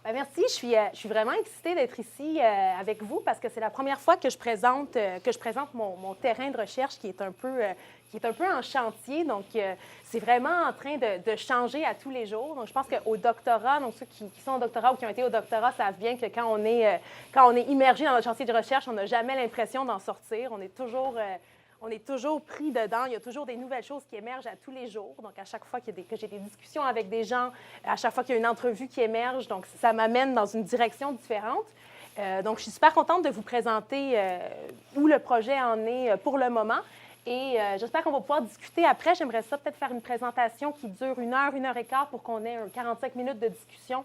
Ben, merci. Je suis vraiment excitée d'être ici avec vous parce que c'est la première fois que je présente, mon terrain de recherche qui est un peu en chantier. Donc, c'est vraiment en train de changer à tous les jours. Donc, je pense qu'au doctorat, donc ceux qui sont au doctorat ou qui ont été au doctorat savent bien que quand on est immergé dans notre chantier de recherche, on n'a jamais l'impression d'en sortir. On est toujours pris dedans. Il y a toujours des nouvelles choses qui émergent à tous les jours. Donc, à chaque fois que j'ai des discussions avec des gens, à chaque fois qu'il y a une entrevue qui émerge, donc ça m'amène dans une direction différente. Donc, je suis super contente de vous présenter où le projet en est pour le moment. Et j'espère qu'on va pouvoir discuter après. J'aimerais ça peut-être faire une présentation qui dure une heure et quart pour qu'on ait 45 minutes de discussion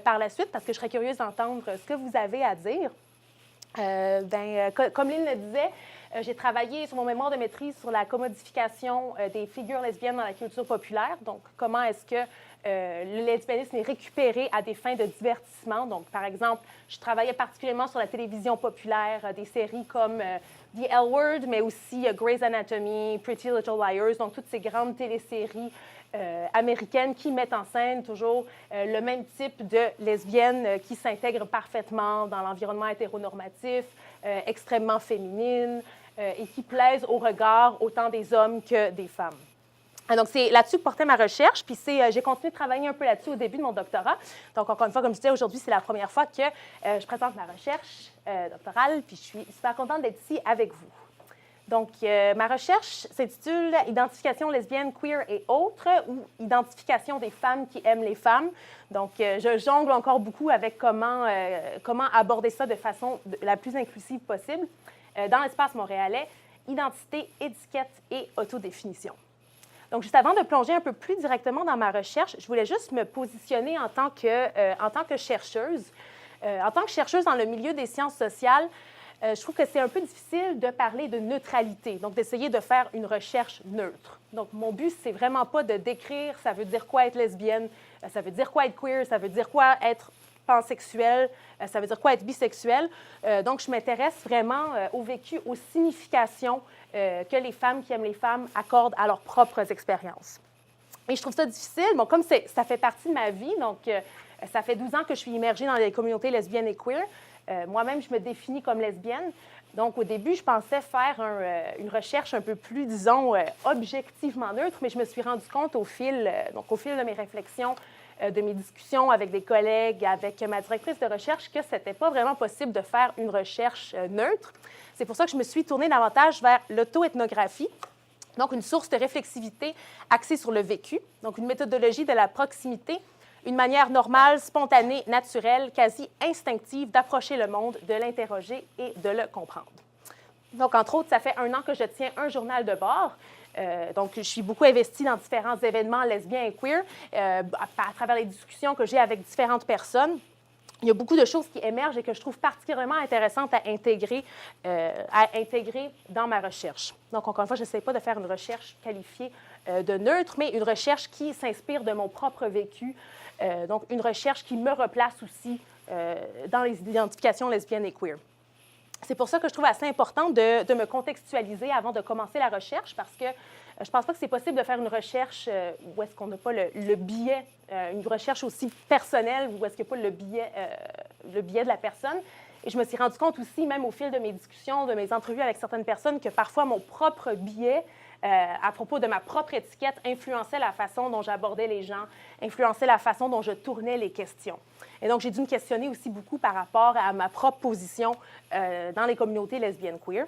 par la suite, parce que je serais curieuse d'entendre ce que vous avez à dire. Comme Lynn le disait, j'ai travaillé sur mon mémoire de maîtrise sur la commodification des figures lesbiennes dans la culture populaire. Donc, comment est-ce que le lesbianisme est récupéré à des fins de divertissement. Donc, par exemple, je travaillais particulièrement sur la télévision populaire, des séries comme The L Word, mais aussi Grey's Anatomy, Pretty Little Liars, donc toutes ces grandes téléséries américaines qui mettent en scène toujours le même type de lesbiennes qui s'intègrent parfaitement dans l'environnement hétéronormatif, extrêmement féminine et qui plaisent au regard autant des hommes que des femmes. Donc, c'est là-dessus que portait ma recherche, puis j'ai continué de travailler un peu là-dessus au début de mon doctorat. Donc, encore une fois, comme je disais, aujourd'hui, c'est la première fois que je présente ma recherche doctorale, puis je suis super contente d'être ici avec vous. Donc, ma recherche s'intitule « Identification lesbienne, queer et autres » ou « Identification des femmes qui aiment les femmes ». Donc, je jongle encore beaucoup avec comment aborder ça de façon la plus inclusive possible. Dans l'espace montréalais, identité, étiquette et autodéfinition. Donc, juste avant de plonger un peu plus directement dans ma recherche, je voulais juste me positionner en tant que chercheuse. En tant que chercheuse dans le milieu des sciences sociales, je trouve que c'est un peu difficile de parler de neutralité, donc d'essayer de faire une recherche neutre. Donc, mon but, c'est vraiment pas de décrire ça veut dire quoi être lesbienne, ça veut dire quoi être queer, ça veut dire quoi être pansexuel, ça veut dire quoi être bisexuel. Donc, je m'intéresse vraiment au vécu, aux significations que les femmes qui aiment les femmes accordent à leurs propres expériences. Et je trouve ça difficile. Bon, comme ça fait partie de ma vie, donc ça fait 12 ans que je suis immergée dans les communautés lesbiennes et queer. Moi-même, je me définis comme lesbienne. Donc, au début, je pensais faire une recherche un peu plus, disons, objectivement neutre, mais je me suis rendu compte au fil de mes réflexions, de mes discussions avec des collègues, avec ma directrice de recherche, que ce n'était pas vraiment possible de faire une recherche neutre. C'est pour ça que je me suis tournée davantage vers l'auto-ethnographie, donc une source de réflexivité axée sur le vécu, donc une méthodologie de la proximité, une manière normale, spontanée, naturelle, quasi instinctive d'approcher le monde, de l'interroger et de le comprendre. Donc, entre autres, ça fait 1 an que je tiens un journal de bord. Donc, je suis beaucoup investie dans différents événements lesbiens et queer à travers les discussions que j'ai avec différentes personnes. Il y a beaucoup de choses qui émergent et que je trouve particulièrement intéressantes à intégrer dans ma recherche. Donc, encore une fois, je n'essaie pas de faire une recherche qualifiée de neutre, mais une recherche qui s'inspire de mon propre vécu. Donc, une recherche qui me replace aussi dans les identifications lesbiennes et queer. C'est pour ça que je trouve assez important de me contextualiser avant de commencer la recherche, parce que je ne pense pas que c'est possible de faire une recherche où est-ce qu'on n'a pas le biais, une recherche aussi personnelle, où est-ce qu'il n'y a pas le biais de la personne. Et je me suis rendu compte aussi, même au fil de mes discussions, de mes entrevues avec certaines personnes, que parfois mon propre biais à propos de ma propre étiquette influençait la façon dont j'abordais les gens, influençait la façon dont je tournais les questions. Et donc, j'ai dû me questionner aussi beaucoup par rapport à ma propre position dans les communautés lesbiennes queer.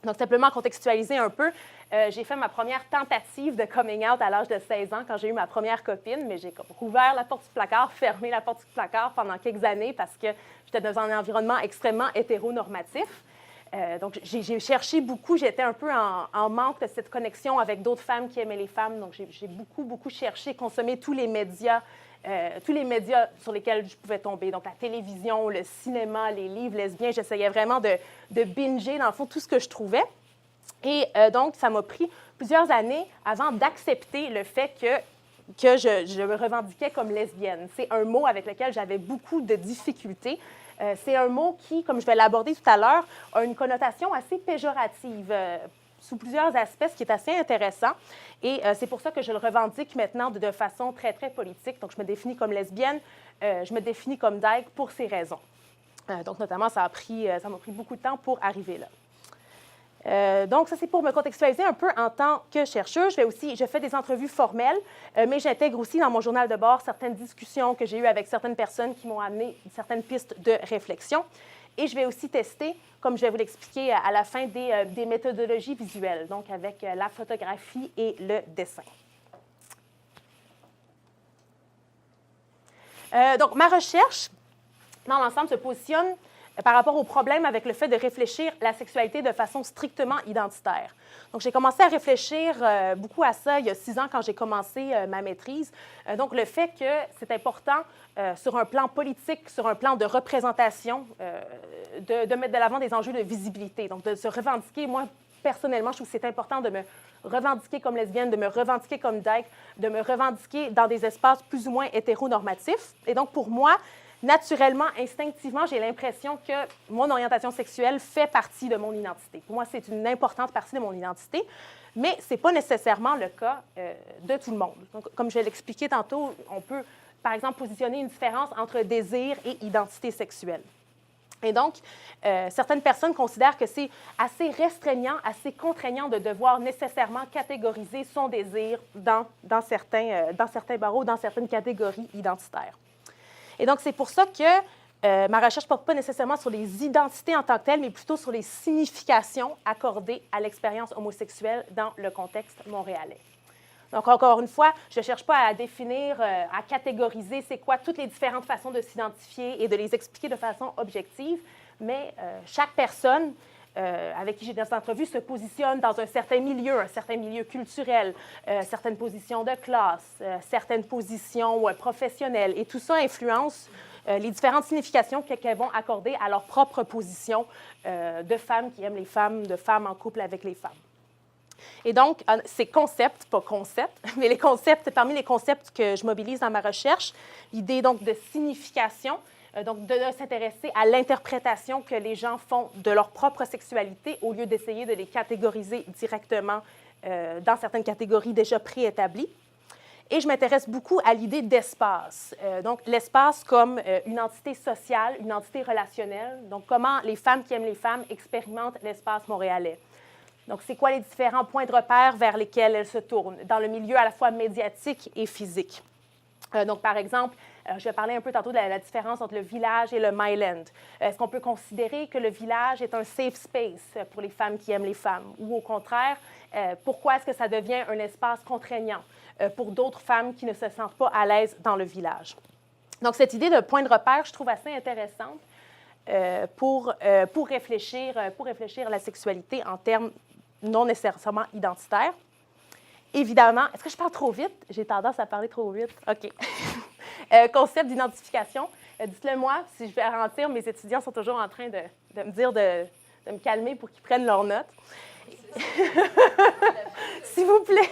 Donc, simplement contextualiser un peu, j'ai fait ma première tentative de coming out à l'âge de 16 ans quand j'ai eu ma première copine, mais j'ai rouvert la porte du placard, fermé la porte du placard pendant quelques années parce que j'étais dans un environnement extrêmement hétéronormatif. Donc, j'ai cherché beaucoup, j'étais un peu en manque de cette connexion avec d'autres femmes qui aimaient les femmes. Donc, j'ai beaucoup cherché, consommé tous les médias sur lesquels je pouvais tomber. Donc, la télévision, le cinéma, les livres lesbiens. J'essayais vraiment de binger, dans le fond, tout ce que je trouvais. Et donc, ça m'a pris plusieurs années avant d'accepter le fait que je me revendiquais comme lesbienne. C'est un mot avec lequel j'avais beaucoup de difficultés. C'est un mot qui, comme je vais l'aborder tout à l'heure, a une connotation assez péjorative. sous plusieurs aspects, ce qui est assez intéressant. Et c'est pour ça que je le revendique maintenant de façon très, très politique. Donc, je me définis comme lesbienne, je me définis comme dyke pour ces raisons. Donc, notamment, ça m'a pris beaucoup de temps pour arriver là. Donc, ça, c'est pour me contextualiser un peu en tant que chercheuse. Je fais des entrevues formelles, mais j'intègre aussi dans mon journal de bord certaines discussions que j'ai eues avec certaines personnes qui m'ont amené certaines pistes de réflexion. Et je vais aussi tester, comme je vais vous l'expliquer à la fin, des méthodologies visuelles, donc avec la photographie et le dessin. Donc, ma recherche, dans l'ensemble, se positionne par rapport au problème avec le fait de réfléchir la sexualité de façon strictement identitaire. Donc, j'ai commencé à réfléchir beaucoup à ça il y a 6 ans quand j'ai commencé ma maîtrise. Donc, le fait que c'est important sur un plan politique, sur un plan de représentation, de mettre de l'avant des enjeux de visibilité, donc de se revendiquer. Moi, personnellement, je trouve que c'est important de me revendiquer comme lesbienne, de me revendiquer comme dyke, de me revendiquer dans des espaces plus ou moins hétéronormatifs. Et donc, pour moi, naturellement, instinctivement, j'ai l'impression que mon orientation sexuelle fait partie de mon identité. Pour moi, c'est une importante partie de mon identité, mais ce n'est pas nécessairement le cas de tout le monde. Donc, comme je l'ai expliqué tantôt, on peut, par exemple, positionner une différence entre désir et identité sexuelle. Et donc, certaines personnes considèrent que c'est assez restreignant, assez contraignant de devoir nécessairement catégoriser son désir dans certains barreaux, dans certaines catégories identitaires. Et donc, c'est pour ça que ma recherche ne porte pas nécessairement sur les identités en tant que telles, mais plutôt sur les significations accordées à l'expérience homosexuelle dans le contexte montréalais. Donc, encore une fois, je ne cherche pas à définir, à catégoriser c'est quoi toutes les différentes façons de s'identifier et de les expliquer de façon objective, mais chaque personne avec qui j'ai des entrevues se positionne dans un certain milieu culturel, certaines positions de classe, certaines positions professionnelles. Et tout ça influence les différentes significations qu'elles vont accorder à leur propre position de femmes qui aiment les femmes, de femmes en couple avec les femmes. Et donc, ces concepts, pas concepts, mais les concepts, parmi les concepts que je mobilise dans ma recherche, l'idée donc de signification, donc de s'intéresser à l'interprétation que les gens font de leur propre sexualité au lieu d'essayer de les catégoriser directement dans certaines catégories déjà préétablies. Et je m'intéresse beaucoup à l'idée d'espace. Donc, l'espace comme une entité sociale, une entité relationnelle. Donc, comment les femmes qui aiment les femmes expérimentent l'espace montréalais. Donc, c'est quoi les différents points de repère vers lesquels elles se tournent dans le milieu à la fois médiatique et physique. Donc, par exemple, je vais parler un peu tantôt de la différence entre le village et le myland. Est-ce qu'on peut considérer que le village est un safe space pour les femmes qui aiment les femmes? Ou au contraire, pourquoi est-ce que ça devient un espace contraignant pour d'autres femmes qui ne se sentent pas à l'aise dans le village? Donc, cette idée de point de repère, je trouve assez intéressante pour réfléchir la sexualité en termes non nécessairement identitaires. Évidemment, est-ce que je parle trop vite? J'ai tendance à parler trop vite. OK. Concept d'identification. Dites-le moi, si je vais ralentir, mes étudiants sont toujours en train de me dire de me calmer pour qu'ils prennent leurs notes. S'il vous plaît.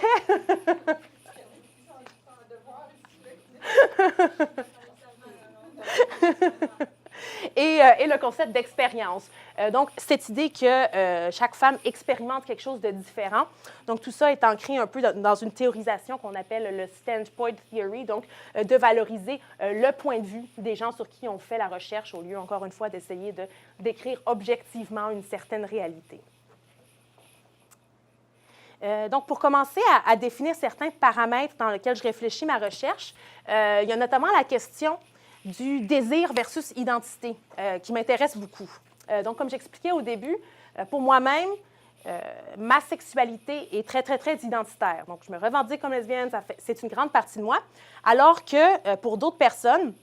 Et le concept d'expérience. Donc, cette idée que chaque femme expérimente quelque chose de différent. Donc, tout ça est ancré un peu dans une théorisation qu'on appelle le standpoint theory, donc de valoriser le point de vue des gens sur qui on fait la recherche au lieu, encore une fois, d'essayer de décrire objectivement une certaine réalité. Donc, pour commencer à définir certains paramètres dans lesquels je réfléchis ma recherche, il y a notamment la question du désir versus identité, qui m'intéresse beaucoup. Donc, comme j'expliquais au début, pour moi-même, ma sexualité est très, très, très identitaire. Donc, je me revendique comme lesbienne, c'est une grande partie de moi, alors que pour d'autres personnes,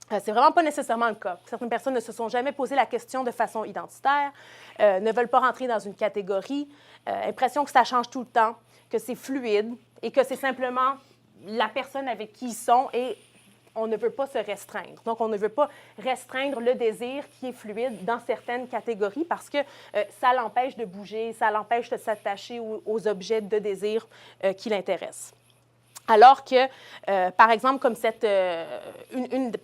c'est vraiment pas nécessairement le cas. Certaines personnes ne se sont jamais posé la question de façon identitaire, ne veulent pas rentrer dans une catégorie, impression que ça change tout le temps, que c'est fluide et que c'est simplement la personne avec qui ils sont et on ne veut pas se restreindre. Donc, on ne veut pas restreindre le désir qui est fluide dans certaines catégories parce que ça l'empêche de bouger, ça l'empêche de s'attacher aux objets de désir qui l'intéressent. Alors que, par exemple, comme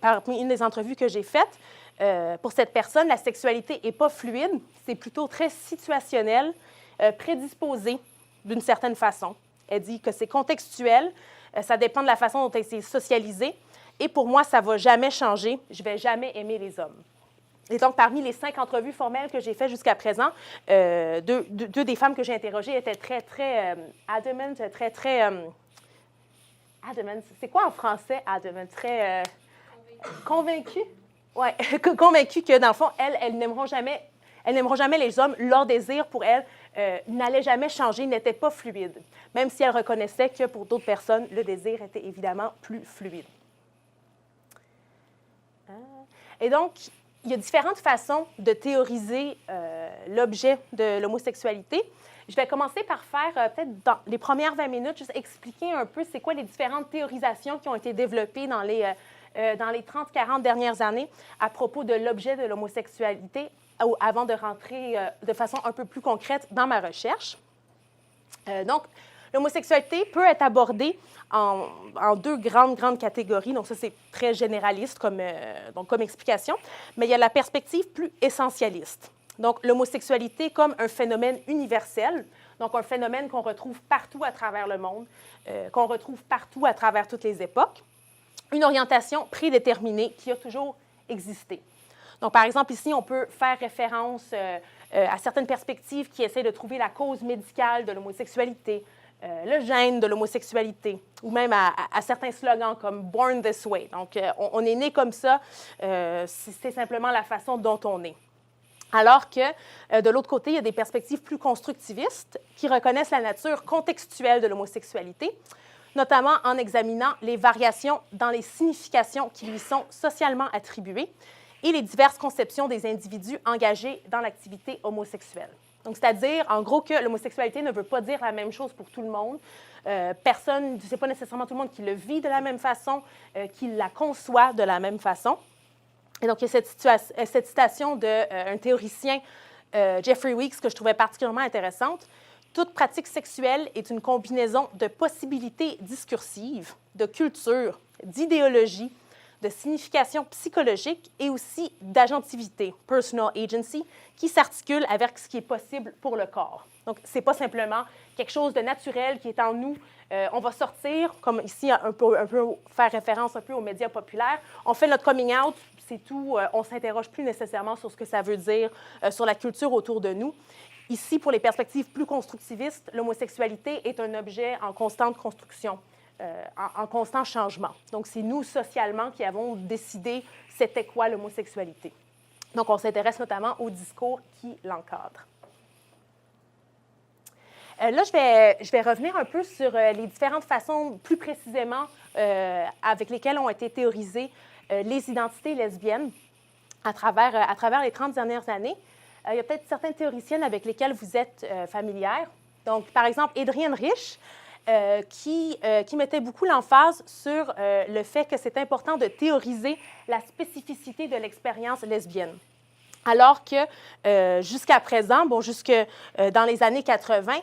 parmi une des entrevues que j'ai faites, pour cette personne, la sexualité n'est pas fluide, c'est plutôt très situationnel prédisposée d'une certaine façon. Elle dit que c'est contextuel, ça dépend de la façon dont elle s'est socialisée. Et pour moi, ça ne va jamais changer. Je ne vais jamais aimer les hommes. Et donc, parmi les 5 entrevues formelles que j'ai faites jusqu'à présent, deux des femmes que j'ai interrogées étaient très adamant, adamant. C'est quoi en français, adamant? Très convaincues? Oui, convaincues que, dans le fond, elles n'aimeront jamais les hommes. Leur désir, pour elles, n'allait jamais changer, n'était pas fluide, même si elles reconnaissaient que, pour d'autres personnes, le désir était évidemment plus fluide. Et donc, il y a différentes façons de théoriser l'objet de l'homosexualité. Je vais commencer par faire, peut-être dans les premières 20 minutes, juste expliquer un peu c'est quoi les différentes théorisations qui ont été développées dans les 30-40 dernières années à propos de l'objet de l'homosexualité avant de rentrer de façon un peu plus concrète dans ma recherche. Donc, l'homosexualité peut être abordée en deux grandes catégories. Donc, ça, c'est très généraliste comme explication. Mais il y a la perspective plus essentialiste. Donc, l'homosexualité comme un phénomène universel, donc un phénomène qu'on retrouve partout à travers le monde, qu'on retrouve partout à travers toutes les époques. Une orientation prédéterminée qui a toujours existé. Donc, par exemple, ici, on peut faire référence à certaines perspectives qui essaient de trouver la cause médicale de l'homosexualité, le gène de l'homosexualité, ou même à certains slogans comme « Born this way ». Donc, on est né comme ça, c'est simplement la façon dont on est. Alors que, de l'autre côté, il y a des perspectives plus constructivistes qui reconnaissent la nature contextuelle de l'homosexualité, notamment en examinant les variations dans les significations qui lui sont socialement attribuées et les diverses conceptions des individus engagés dans l'activité homosexuelle. Donc, c'est-à-dire, en gros, que l'homosexualité ne veut pas dire la même chose pour tout le monde. C'est pas nécessairement tout le monde qui le vit de la même façon, qui la conçoit de la même façon. Et donc, il y a cette citation d'un théoricien, Jeffrey Weeks, que je trouvais particulièrement intéressante. « Toute pratique sexuelle est une combinaison de possibilités discursives, de culture, d'idéologie, de signification psychologique et aussi d'agentivité, personal agency, qui s'articule avec ce qui est possible pour le corps. » Donc, ce n'est pas simplement quelque chose de naturel qui est en nous. On va sortir, comme ici, un peu faire référence un peu aux médias populaires. On fait notre coming out, c'est tout. On ne s'interroge plus nécessairement sur ce que ça veut dire, sur la culture autour de nous. Ici, pour les perspectives plus constructivistes, l'homosexualité est un objet en constante construction, en constant changement. Donc, c'est nous, socialement, qui avons décidé c'était quoi l'homosexualité. Donc, on s'intéresse notamment au discours qui l'encadre. Là, je vais revenir un peu sur les différentes façons, plus précisément, avec lesquelles ont été théorisées les identités lesbiennes à travers les 30 dernières années. Il y a peut-être certaines théoriciennes avec lesquelles vous êtes familières. Donc, par exemple, Adrienne Rich, qui mettait beaucoup l'emphase sur le fait que c'est important de théoriser la spécificité de l'expérience lesbienne. Alors que jusqu'à présent, jusque dans les années 80,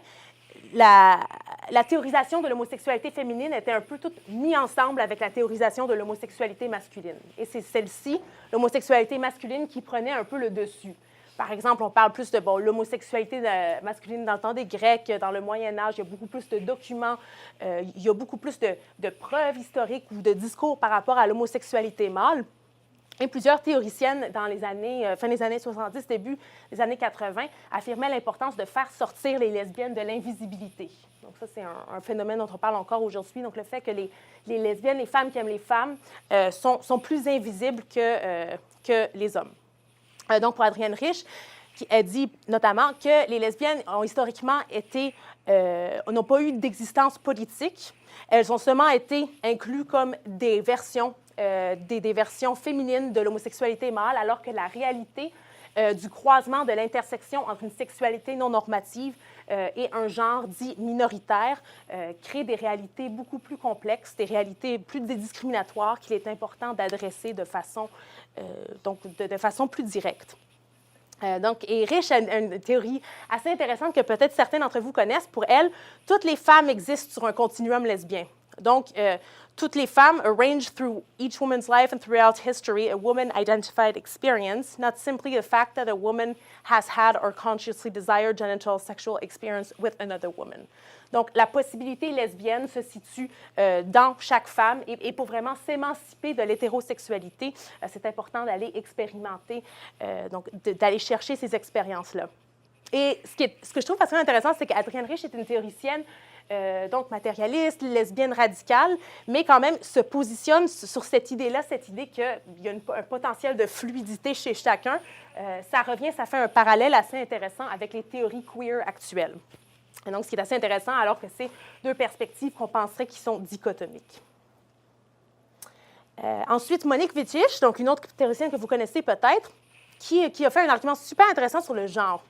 la théorisation de l'homosexualité féminine était un peu toute mise ensemble avec la théorisation de l'homosexualité masculine. Et c'est celle-ci, l'homosexualité masculine, qui prenait un peu le dessus. Par exemple, on parle plus de l'homosexualité masculine dans le temps des Grecs, dans le Moyen Âge, il y a beaucoup plus de documents, il y a beaucoup plus de preuves historiques ou de discours par rapport à l'homosexualité mâle. Et plusieurs théoriciennes, dans les années, fin des années 70, début des années 80, affirmaient l'importance de faire sortir les lesbiennes de l'invisibilité. Donc ça, c'est un phénomène dont on parle encore aujourd'hui. Donc le fait que les lesbiennes, les femmes qui aiment les femmes, sont plus invisibles que les hommes. Donc pour Adrienne Rich, elle dit notamment que les lesbiennes ont historiquement n'ont pas eu d'existence politique. Elles ont seulement été incluses comme des versions féminines de l'homosexualité mâle, alors que la réalité du croisement de l'intersection entre une sexualité non normative et un genre dit minoritaire crée des réalités beaucoup plus complexes, des réalités plus discriminatoires qu'il est important d'adresser de façon plus directe. Et Rich a une théorie assez intéressante que peut-être certains d'entre vous connaissent. Pour elle, toutes les femmes existent sur un continuum lesbien. Donc, toutes les femmes arranged through each woman's life and throughout history a woman-identified experience, not simply the fact that a woman has had or consciously desired genital sexual experience with another woman. Donc, la possibilité lesbienne se situe dans chaque femme et pour vraiment s'émanciper de l'hétérosexualité, c'est important d'aller expérimenter, donc d'aller chercher ces expériences-là. Et ce que je trouve assez intéressant, c'est qu'Adrienne Rich est une théoricienne donc matérialiste, lesbienne radicale, mais quand même se positionne sur cette idée-là, cette idée qu'il y a un potentiel de fluidité chez chacun. Ça fait un parallèle assez intéressant avec les théories queer actuelles. Et donc, ce qui est assez intéressant, alors que c'est deux perspectives qu'on penserait qui sont dichotomiques. Ensuite, Monique Wittig, donc une autre théoricienne que vous connaissez peut-être, qui a fait un argument super intéressant sur le genre.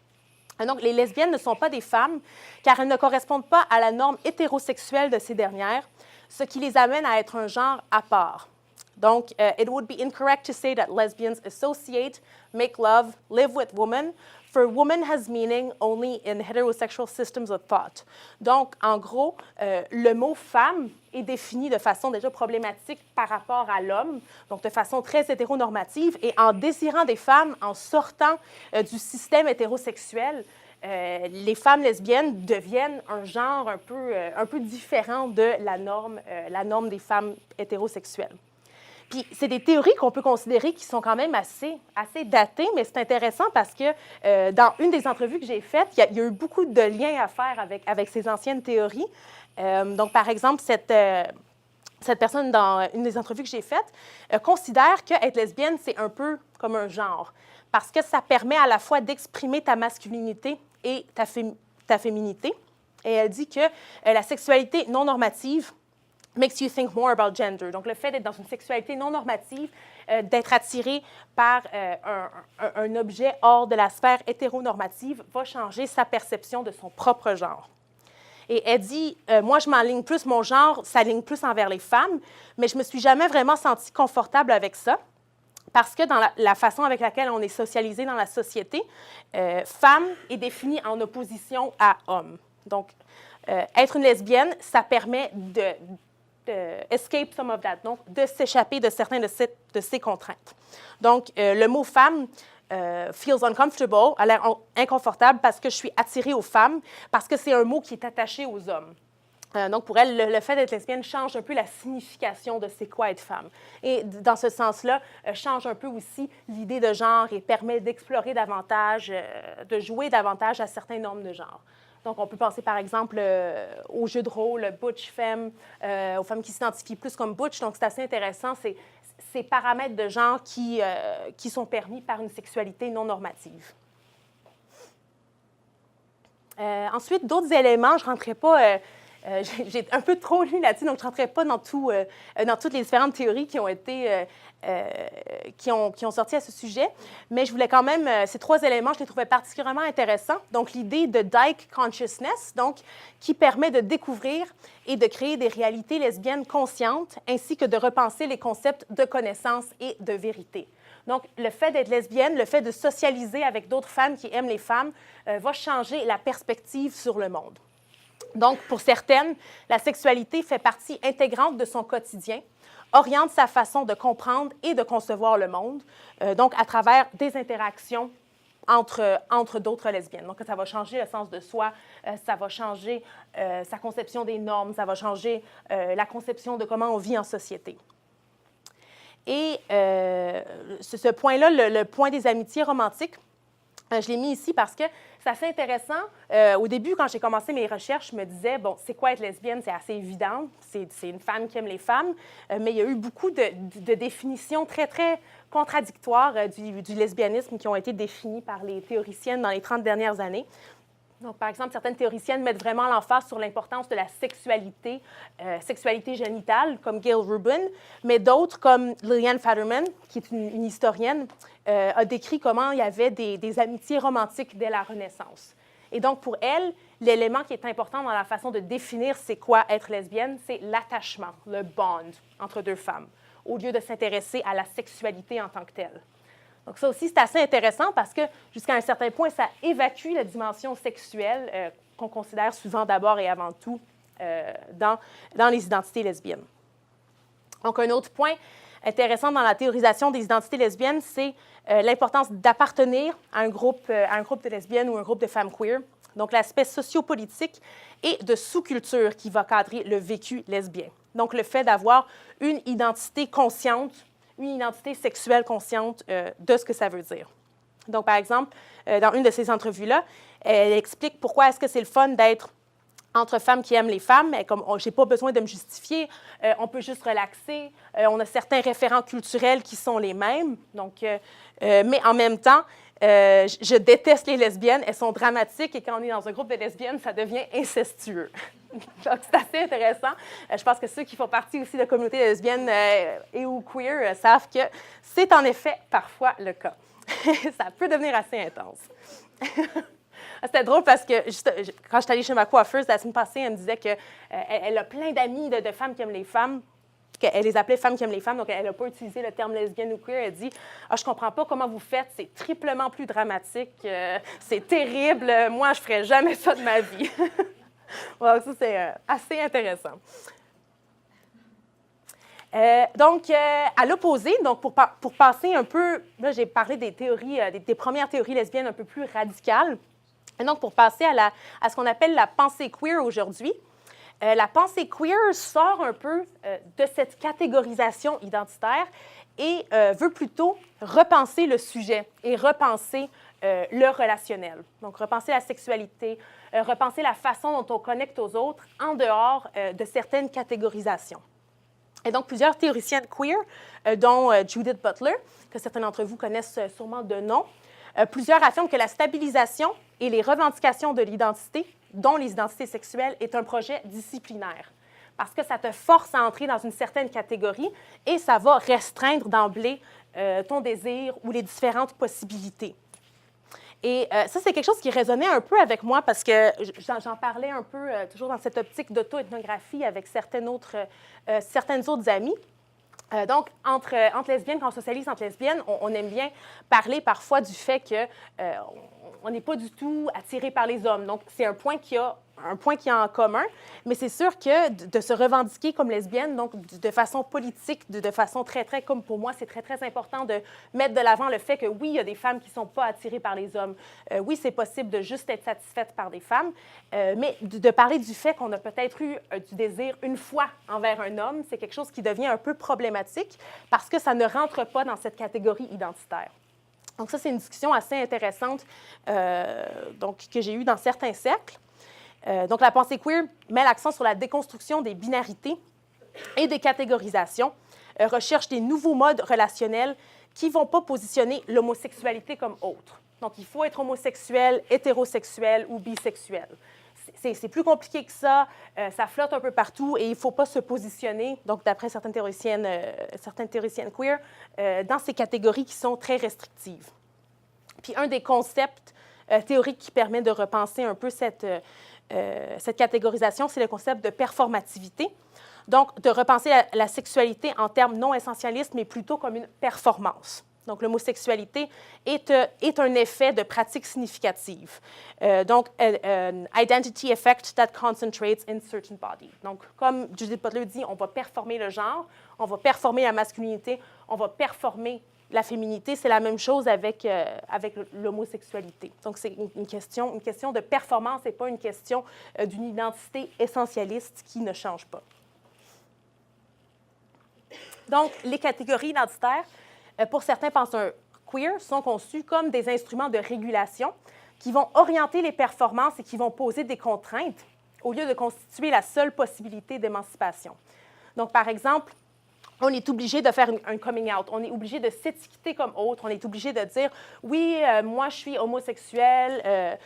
Donc, les lesbiennes ne sont pas des femmes car elles ne correspondent pas à la norme hétérosexuelle de ces dernières, ce qui les amène à être un genre à part. Donc, it would be incorrect to say that lesbians associate, make love, live with women, for woman has meaning only in heterosexual systems of thought. Donc, en gros, le mot femme est défini de façon déjà problématique par rapport à l'homme, donc de façon très hétéronormative, et en désirant des femmes, en sortant du système hétérosexuel, les femmes lesbiennes deviennent un genre un peu différent de la norme des femmes hétérosexuelles. Puis, c'est des théories qu'on peut considérer qui sont quand même assez datées, mais c'est intéressant parce que dans une des entrevues que j'ai faites, il y a eu beaucoup de liens à faire avec ces anciennes théories. Donc, par exemple, cette personne, dans une des entrevues que j'ai faites, considère qu'être lesbienne, c'est un peu comme un genre, parce que ça permet à la fois d'exprimer ta masculinité et ta féminité. Et elle dit que la sexualité non normative makes you think more about gender. Donc, le fait d'être dans une sexualité non normative, d'être attiré par un objet hors de la sphère hétéronormative va changer sa perception de son propre genre. Et elle dit, moi, je m'enligne plus, mon genre s'aligne plus envers les femmes, mais je ne me suis jamais vraiment sentie confortable avec ça, parce que dans la façon avec laquelle on est socialisé dans la société, femme est définie en opposition à homme. Donc, être une lesbienne, ça permet escape some of that, donc de s'échapper de certaines de ces contraintes. Donc, le mot femme feels uncomfortable, a l'air inconfortable parce que je suis attirée aux femmes, parce que c'est un mot qui est attaché aux hommes. Donc, pour elle, le fait d'être lesbienne change un peu la signification de c'est quoi être femme. Et dans ce sens-là, change un peu aussi l'idée de genre et permet d'explorer davantage, de jouer davantage à certaines normes de genre. Donc, on peut penser, par exemple, aux jeux de rôle, butch femme, aux femmes qui s'identifient plus comme butch. Donc, c'est assez intéressant, ces paramètres de genre qui sont permis par une sexualité non normative. Ensuite, d'autres éléments, je ne rentrerai pas... j'ai un peu trop lu là-dessus, donc je ne rentrerai pas dans toutes les différentes théories qui ont sorti à ce sujet. Mais je voulais quand même, ces trois éléments, je les trouvais particulièrement intéressants. Donc, l'idée de dyke consciousness, donc, qui permet de découvrir et de créer des réalités lesbiennes conscientes, ainsi que de repenser les concepts de connaissance et de vérité. Donc, le fait d'être lesbienne, le fait de socialiser avec d'autres femmes qui aiment les femmes, va changer la perspective sur le monde. Donc, pour certaines, la sexualité fait partie intégrante de son quotidien, oriente sa façon de comprendre et de concevoir le monde, donc à travers des interactions entre d'autres lesbiennes. Donc, ça va changer le sens de soi, ça va changer sa conception des normes, ça va changer la conception de comment on vit en société. Et ce point-là, le point des amitiés romantiques, je l'ai mis ici parce que c'est assez intéressant. Au début, quand j'ai commencé mes recherches, je me disais, bon, c'est quoi être lesbienne? C'est assez évident. C'est une femme qui aime les femmes. Mais il y a eu beaucoup de définitions très, très contradictoires du lesbianisme qui ont été définies par les théoriciennes dans les 30 dernières années. Donc, par exemple, certaines théoriciennes mettent vraiment l'emphase sur l'importance de la sexualité génitale, comme Gail Rubin, mais d'autres, comme Lillian Faderman, qui est une historienne, a décrit comment il y avait des amitiés romantiques dès la Renaissance. Et donc, pour elle, l'élément qui est important dans la façon de définir c'est quoi être lesbienne, c'est l'attachement, le bond entre deux femmes, au lieu de s'intéresser à la sexualité en tant que telle. Donc, ça aussi, c'est assez intéressant parce que, jusqu'à un certain point, ça évacue la dimension sexuelle qu'on considère souvent d'abord et avant tout dans les identités lesbiennes. Donc, un autre point intéressant dans la théorisation des identités lesbiennes, c'est l'importance d'appartenir à un groupe de lesbiennes ou un groupe de femmes queer. Donc, l'aspect sociopolitique et de sous-culture qui va cadrer le vécu lesbien. Donc, le fait d'avoir une identité consciente, une identité sexuelle consciente de ce que ça veut dire. Donc, par exemple, dans une de ces entrevues-là, elle explique pourquoi est-ce que c'est le fun d'être entre femmes qui aiment les femmes. Comme je n'ai pas besoin de me justifier, on peut juste relaxer. On a certains référents culturels qui sont les mêmes. Donc, mais en même temps, je déteste les lesbiennes. Elles sont dramatiques et quand on est dans un groupe de lesbiennes, ça devient incestueux. Donc, c'est assez intéressant. Je pense que ceux qui font partie aussi de la communauté lesbienne et ou queer savent que c'est en effet parfois le cas. Ça peut devenir assez intense. C'était drôle parce que quand je suis allée chez ma coiffeuse la semaine passée, elle me disait qu'elle a plein d'amis de femmes qui aiment les femmes, qu'elle les appelait femmes qui aiment les femmes, donc elle n'a pas utilisé le terme lesbienne ou queer. Elle dit « Ah, je comprends pas comment vous faites, c'est triplement plus dramatique, c'est terrible, moi, je ferais jamais ça de ma vie. » Donc, ça, c'est assez intéressant. Donc, à l'opposé, donc pour passer un peu, là, j'ai parlé des théories, des premières théories lesbiennes un peu plus radicales. Et donc, pour passer à ce qu'on appelle la pensée queer aujourd'hui, la pensée queer sort un peu de cette catégorisation identitaire et veut plutôt repenser le sujet et repenser le relationnel. Donc, repenser la sexualité, repenser la façon dont on connecte aux autres en dehors de certaines catégorisations. Et donc, plusieurs théoriciennes queer, dont Judith Butler, que certains d'entre vous connaissent sûrement de nom, plusieurs affirment que la stabilisation et les revendications de l'identité, dont les identités sexuelles, est un projet disciplinaire. Parce que ça te force à entrer dans une certaine catégorie et ça va restreindre d'emblée ton désir ou les différentes possibilités. Et ça, c'est quelque chose qui résonnait un peu avec moi parce que j'en parlais un peu toujours dans cette optique d'auto-ethnographie avec certaines autres amies. Donc, entre lesbiennes, quand on socialise entre lesbiennes, on aime bien parler parfois du fait qu'on n'est pas du tout attiré par les hommes. Donc, c'est un point qu'il y a en commun, mais c'est sûr que de se revendiquer comme lesbienne, donc de façon politique, de façon très, très, comme pour moi, c'est très, très important de mettre de l'avant le fait que oui, il y a des femmes qui ne sont pas attirées par les hommes. Oui, c'est possible de juste être satisfaite par des femmes, mais de parler du fait qu'on a peut-être eu du désir une fois envers un homme, c'est quelque chose qui devient un peu problématique parce que ça ne rentre pas dans cette catégorie identitaire. Donc ça, c'est une discussion assez intéressante que j'ai eue dans certains cercles. Donc, la pensée queer met l'accent sur la déconstruction des binarités et des catégorisations, recherche des nouveaux modes relationnels qui ne vont pas positionner l'homosexualité comme autre. Donc, il faut être homosexuel, hétérosexuel ou bisexuel. C'est plus compliqué que ça, ça flotte un peu partout et il ne faut pas se positionner, donc d'après certaines théoriciennes queer, dans ces catégories qui sont très restrictives. Puis, un des concepts théoriques qui permet de repenser un peu cette catégorisation, c'est le concept de performativité. Donc, de repenser la sexualité en termes non essentialistes, mais plutôt comme une performance. Donc, l'homosexualité est un effet de pratique significative. Donc, identity effect that concentrates in certain body. Donc, comme Judith Butler dit, on va performer le genre, on va performer la masculinité, on va performer la féminité. C'est la même chose avec l'homosexualité. Donc, c'est une question de performance et pas une question d'une identité essentialiste qui ne change pas. Donc, les catégories identitaires, pour certains penseurs queer, sont conçues comme des instruments de régulation qui vont orienter les performances et qui vont poser des contraintes au lieu de constituer la seule possibilité d'émancipation. Donc, par exemple, on est obligé de faire un coming out, on est obligé de s'étiqueter comme autre, on est obligé de dire « oui, moi, je suis homosexuel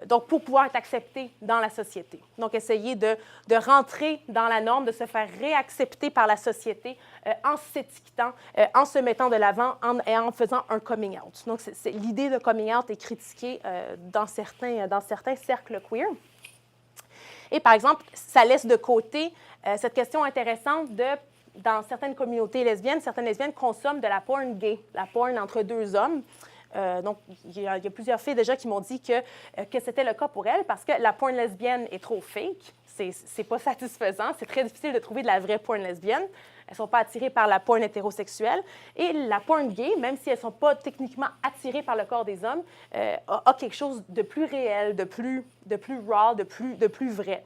donc pour pouvoir être accepté dans la société. » Donc, essayer de rentrer dans la norme, de se faire réaccepter par la société en s'étiquetant, en se mettant de l'avant et en faisant un coming out. Donc, l'idée de coming out est critiquée dans certains cercles queer. Et par exemple, ça laisse de côté cette question intéressante dans certaines communautés lesbiennes, certaines lesbiennes consomment de la porn gay, la porn entre deux hommes. Donc, il y a plusieurs filles déjà qui m'ont dit que c'était le cas pour elles parce que la porn lesbienne est trop fake. C'est pas satisfaisant. C'est très difficile de trouver de la vraie porn lesbienne. Elles ne sont pas attirées par la porn hétérosexuelle. Et la porn gay, même si elles ne sont pas techniquement attirées par le corps des hommes, a quelque chose de plus réel, de plus raw, de plus vrai.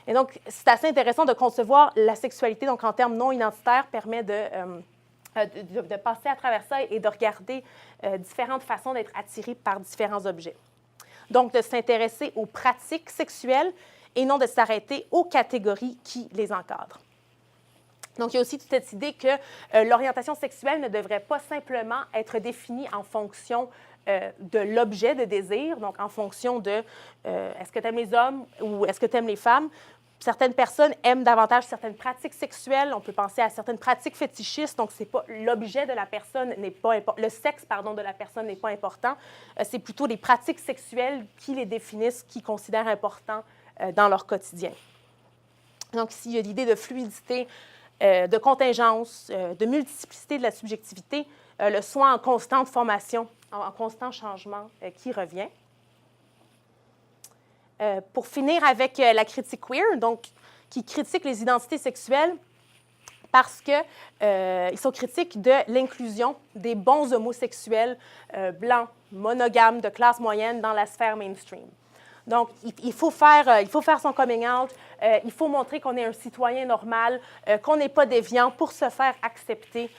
Et donc, c'est assez intéressant de concevoir la sexualité, donc en termes non identitaires, permet de passer à travers ça et de regarder différentes façons d'être attiré par différents objets. Donc, de s'intéresser aux pratiques sexuelles et non de s'arrêter aux catégories qui les encadrent. Donc, il y a aussi toute cette idée que l'orientation sexuelle ne devrait pas simplement être définie en fonction de l'objet de désir, donc en fonction de est-ce que tu aimes les hommes ou est-ce que tu aimes les femmes. Certaines personnes aiment davantage certaines pratiques sexuelles. On peut penser à certaines pratiques fétichistes. Donc, c'est pas l'objet de la personne n'est pas le sexe, pardon, de la personne n'est pas important. C'est plutôt les pratiques sexuelles qui les définissent, qui considèrent important dans leur quotidien. Donc, ici, il y a l'idée de fluidité, de contingence, de multiplicité de la subjectivité, le soin en constante formation, en constant changement qui revient. Pour finir avec la critique queer, donc, qui critique les identités sexuelles parce qu'ils sont critiques de l'inclusion des bons homosexuels blancs, monogames, de classe moyenne dans la sphère mainstream. Donc, il faut faire son coming out, il faut montrer qu'on est un citoyen normal, qu'on n'est pas déviant pour se faire accepter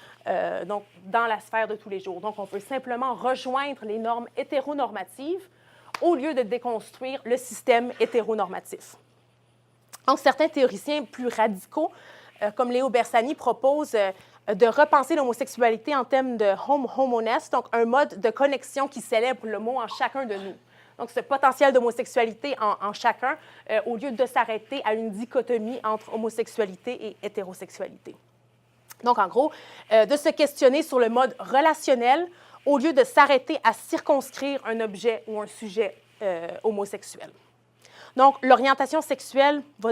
donc, dans la sphère de tous les jours. Donc, on peut simplement rejoindre les normes hétéronormatives au lieu de déconstruire le système hétéronormatif. Donc, certains théoriciens plus radicaux, comme Léo Bersani, proposent de repenser l'homosexualité en termes de homoness, donc un mode de connexion qui célèbre le mot en chacun de nous. Donc, ce potentiel d'homosexualité en chacun, au lieu de s'arrêter à une dichotomie entre homosexualité et hétérosexualité. Donc, en gros, de se questionner sur le mode relationnel au lieu de s'arrêter à circonscrire un objet ou un sujet homosexuel. Donc, l'orientation sexuelle va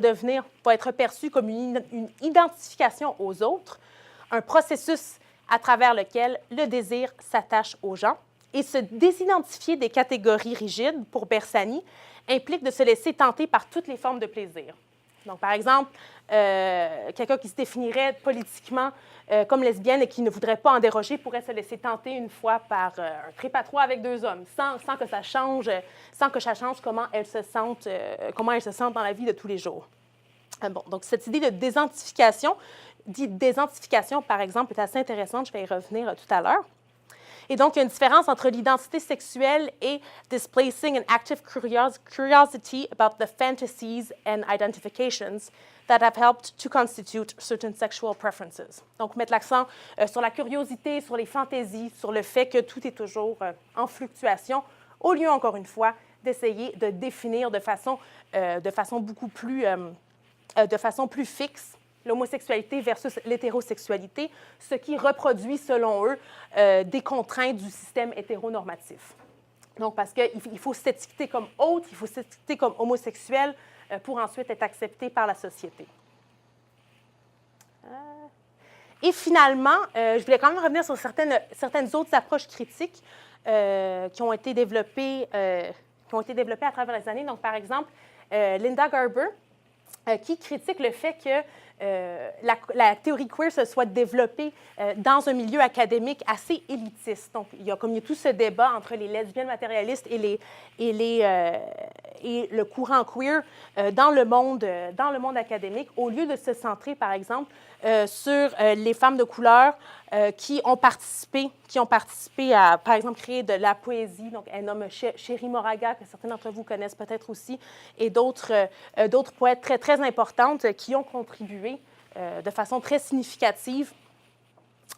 être perçue comme une identification aux autres, un processus à travers lequel le désir s'attache aux gens. Et se désidentifier des catégories rigides, pour Bersani, implique de se laisser tenter par toutes les formes de plaisir. Donc, par exemple, quelqu'un qui se définirait politiquement comme lesbienne et qui ne voudrait pas en déroger pourrait se laisser tenter une fois par un trip à trois avec deux hommes, sans que ça change comment elle se sente dans la vie de tous les jours. Bon, donc, cette idée de désidentification, par exemple, est assez intéressante. Je vais y revenir tout à l'heure. Et donc, il y a une différence entre l'identité sexuelle et displacing an active curiosity about the fantasies and identifications that have helped to constitute certain sexual preferences. Donc, mettre l'accent sur la curiosité, sur les fantaisies, sur le fait que tout est toujours en fluctuation, au lieu, encore une fois, d'essayer de définir de façon plus fixe l'homosexualité versus l'hétérosexualité, ce qui reproduit, selon eux, des contraintes du système hétéronormatif. Donc, parce qu'il faut s'étiqueter comme autre, il faut s'étiqueter comme homosexuel pour ensuite être accepté par la société. Et finalement, je voulais quand même revenir sur certaines autres approches critiques qui ont été développées à travers les années. Donc, par exemple, Linda Garber, qui critique le fait que la théorie queer se soit développée dans un milieu académique assez élitiste. Donc, il y a tout ce débat entre les lesbiennes matérialistes et le courant queer dans le monde académique, au lieu de se centrer, par exemple, sur les femmes de couleur qui ont participé à, par exemple, créer de la poésie. Donc, elle nomme Cherry Moraga, que certains d'entre vous connaissent peut-être aussi, et d'autres poètes très, très importantes qui ont contribué de façon très significative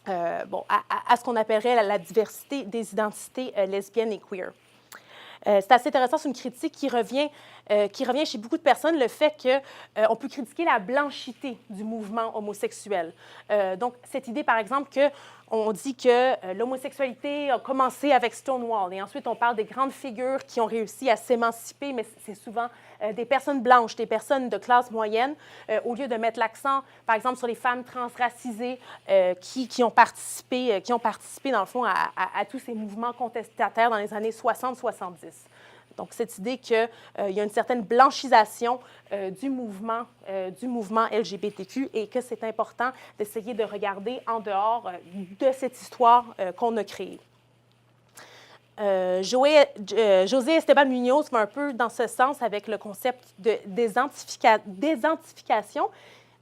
à ce qu'on appellerait la diversité des identités lesbiennes et queer. C'est assez intéressant, c'est une critique qui revient qui revient chez beaucoup de personnes, le fait qu'on peut critiquer la blanchité du mouvement homosexuel. Donc, cette idée, par exemple, qu'on dit que l'homosexualité a commencé avec Stonewall, et ensuite on parle des grandes figures qui ont réussi à s'émanciper, mais c'est souvent des personnes blanches, des personnes de classe moyenne, au lieu de mettre l'accent, par exemple, sur les femmes transracisées qui ont participé, dans le fond, à tous ces mouvements contestataires dans les années 60-70. Donc, cette idée qu'il y a une certaine blanchisation du mouvement LGBTQ et que c'est important d'essayer de regarder en dehors de cette histoire qu'on a créée. José Esteban Munoz va un peu dans ce sens avec le concept de désidentification.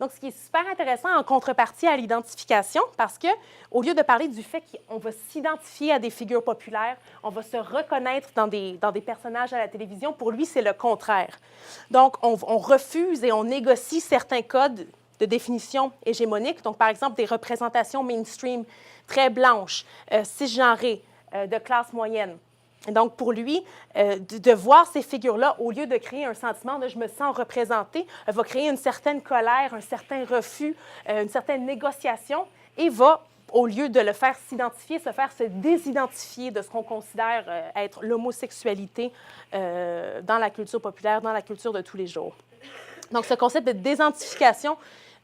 Donc, ce qui est super intéressant en contrepartie à l'identification, parce qu'au lieu de parler du fait qu'on va s'identifier à des figures populaires, on va se reconnaître dans des personnages à la télévision, pour lui, c'est le contraire. Donc, on refuse et on négocie certains codes de définition hégémonique. Donc, par exemple, des représentations mainstream très blanches, cisgenrées, de classe moyenne. Et donc, pour lui, de voir ces figures-là, au lieu de créer un sentiment de « je me sens représenté », va créer une certaine colère, un certain refus, une certaine négociation et va, au lieu de le faire s'identifier, se désidentifier de ce qu'on considère être l'homosexualité dans la culture populaire, dans la culture de tous les jours. Donc, ce concept de désidentification,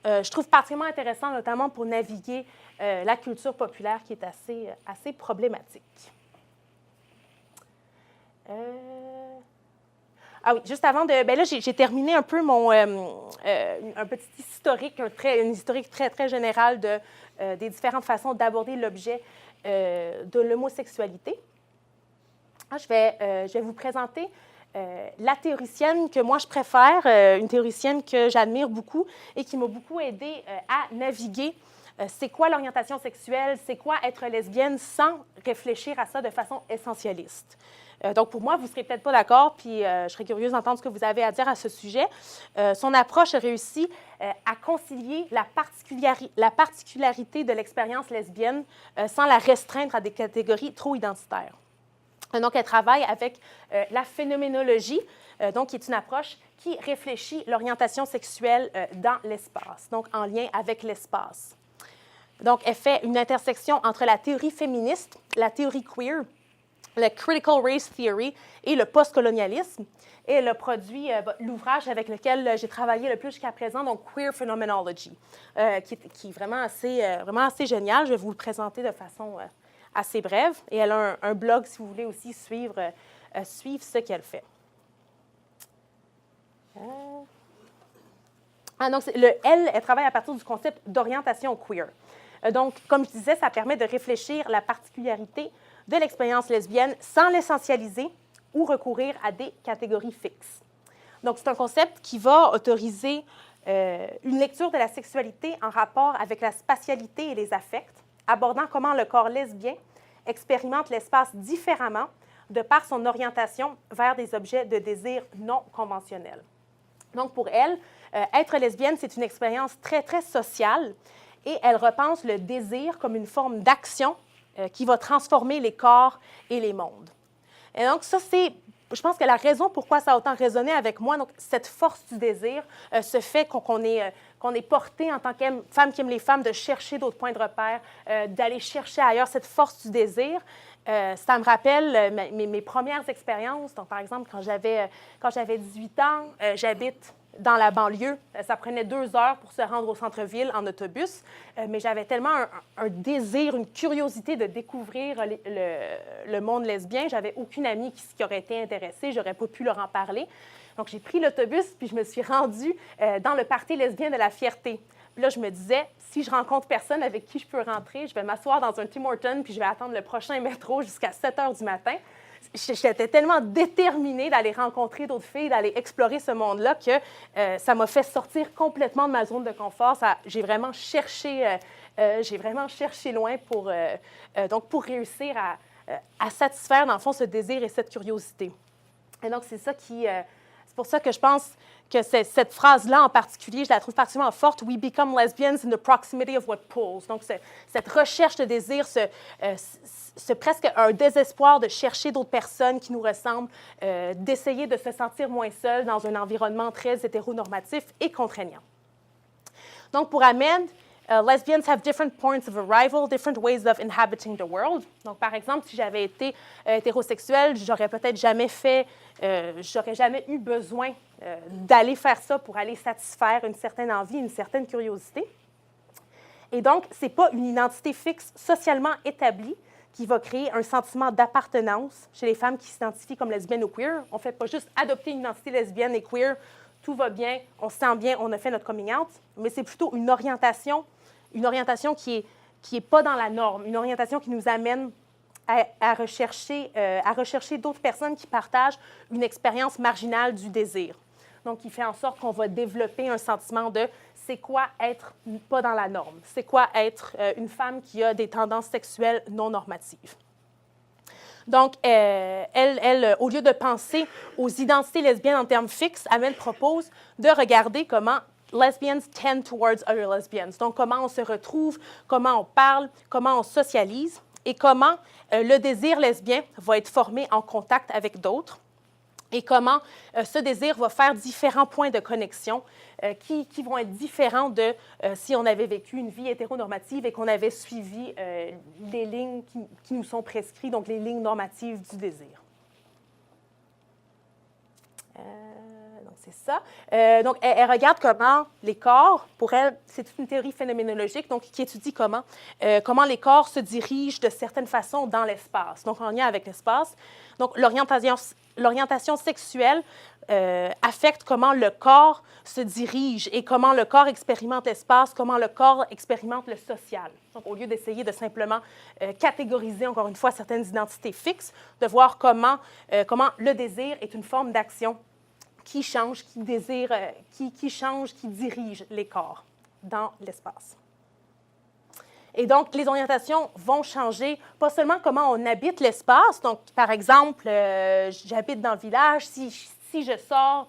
je trouve particulièrement intéressant, notamment pour naviguer la culture populaire qui est assez problématique. Ah oui, juste avant de... Bien là, j'ai terminé un peu un petit historique, une historique très, très générale des différentes façons d'aborder l'objet de l'homosexualité. Je vais vous présenter la théoricienne que moi je préfère, une théoricienne que j'admire beaucoup et qui m'a beaucoup aidée à naviguer. C'est quoi l'orientation sexuelle? C'est quoi être lesbienne sans réfléchir à ça de façon essentialiste? Donc, pour moi, vous ne serez peut-être pas d'accord, puis je serais curieuse d'entendre ce que vous avez à dire à ce sujet. Son approche a réussi à concilier la particularité de l'expérience lesbienne sans la restreindre à des catégories trop identitaires. Donc, elle travaille avec la phénoménologie, donc qui est une approche qui réfléchit l'orientation sexuelle dans l'espace, donc en lien avec l'espace. Donc, elle fait une intersection entre la théorie féministe, la théorie queer, le Critical Race Theory et le postcolonialisme. Et elle a produit l'ouvrage avec lequel j'ai travaillé le plus jusqu'à présent, donc Queer Phenomenology, qui est vraiment assez génial. Je vais vous le présenter de façon assez brève. Et elle a un blog, si vous voulez aussi suivre ce qu'elle fait. Donc, elle travaille à partir du concept d'orientation queer. Donc, comme je disais, ça permet de réfléchir la particularité de l'expérience lesbienne sans l'essentialiser ou recourir à des catégories fixes. Donc, c'est un concept qui va autoriser une lecture de la sexualité en rapport avec la spatialité et les affects, abordant comment le corps lesbien expérimente l'espace différemment de par son orientation vers des objets de désir non conventionnels. Donc, pour elle, être lesbienne, c'est une expérience très, très sociale et elle repense le désir comme une forme d'action qui va transformer les corps et les mondes. Et donc, ça, je pense que la raison pourquoi ça a autant résonné avec moi, donc cette force du désir, ce fait qu'on est porté en tant que femme qui aime les femmes de chercher d'autres points de repère, d'aller chercher ailleurs cette force du désir, ça me rappelle mes premières expériences. Donc, par exemple, quand j'avais 18 ans, j'habite dans la banlieue. Ça prenait 2 heures pour se rendre au centre-ville en autobus, mais j'avais tellement un désir, une curiosité de découvrir le monde lesbien. J'avais aucune amie qui aurait été intéressée, j'aurais pas pu leur en parler. Donc, j'ai pris l'autobus, puis je me suis rendue dans le party lesbien de la Fierté. Puis là, je me disais, si je rencontre personne avec qui je peux rentrer, je vais m'asseoir dans un Tim Hortons, puis je vais attendre le prochain métro jusqu'à 7 heures du matin. J'étais tellement déterminée d'aller rencontrer d'autres filles, d'aller explorer ce monde-là que ça m'a fait sortir complètement de ma zone de confort. J'ai vraiment cherché loin pour réussir à satisfaire, dans le fond, ce désir et cette curiosité. Et donc, c'est pour ça que je pense que cette phrase-là en particulier, je la trouve particulièrement forte. « We become lesbians in the proximity of what pulls ». Donc, cette recherche de désir, c'est presque un désespoir de chercher d'autres personnes qui nous ressemblent, d'essayer de se sentir moins seul dans un environnement très hétéronormatif et contraignant. Donc, pour Ahmed, lesbians have different points of arrival, different ways of inhabiting the world. Donc, par exemple, si j'avais été hétérosexuelle, j'aurais peut-être jamais j'aurais jamais eu besoin d'aller faire ça pour aller satisfaire une certaine envie, une certaine curiosité. Et donc, ce n'est pas une identité fixe socialement établie qui va créer un sentiment d'appartenance chez les femmes qui s'identifient comme lesbiennes ou queer. On ne fait pas juste adopter une identité lesbienne et queer, tout va bien, on se sent bien, on a fait notre coming out, mais c'est plutôt une orientation qui est pas dans la norme, une orientation qui nous amène à rechercher d'autres personnes qui partagent une expérience marginale du désir. Donc, qui fait en sorte qu'on va développer un sentiment de c'est quoi être pas dans la norme, c'est quoi être une femme qui a des tendances sexuelles non normatives. Donc, elle, au lieu de penser aux identités lesbiennes en termes fixes, Ahmed propose de regarder comment lesbians tend towards other lesbians. Donc, comment on se retrouve, comment on parle, comment on socialise et comment le désir lesbien va être formé en contact avec d'autres et comment ce désir va faire différents points de connexion qui vont être différents de si on avait vécu une vie hétéronormative et qu'on avait suivi les lignes qui nous sont prescrites, donc les lignes normatives du désir. Donc, c'est ça. Donc, elle regarde comment les corps, pour elle, c'est toute une théorie phénoménologique, donc qui étudie comment les corps se dirigent de certaines façons dans l'espace, donc en lien avec l'espace. Donc, l'orientation sexuelle affecte comment le corps se dirige et comment le corps expérimente l'espace, comment le corps expérimente le social. Donc, au lieu d'essayer de simplement catégoriser, encore une fois, certaines identités fixes, de voir comment le désir est une forme d'action qui change, qui change, qui dirige les corps dans l'espace. Et donc, les orientations vont changer, pas seulement comment on habite l'espace. Donc, par exemple, j'habite dans le village, si je sors,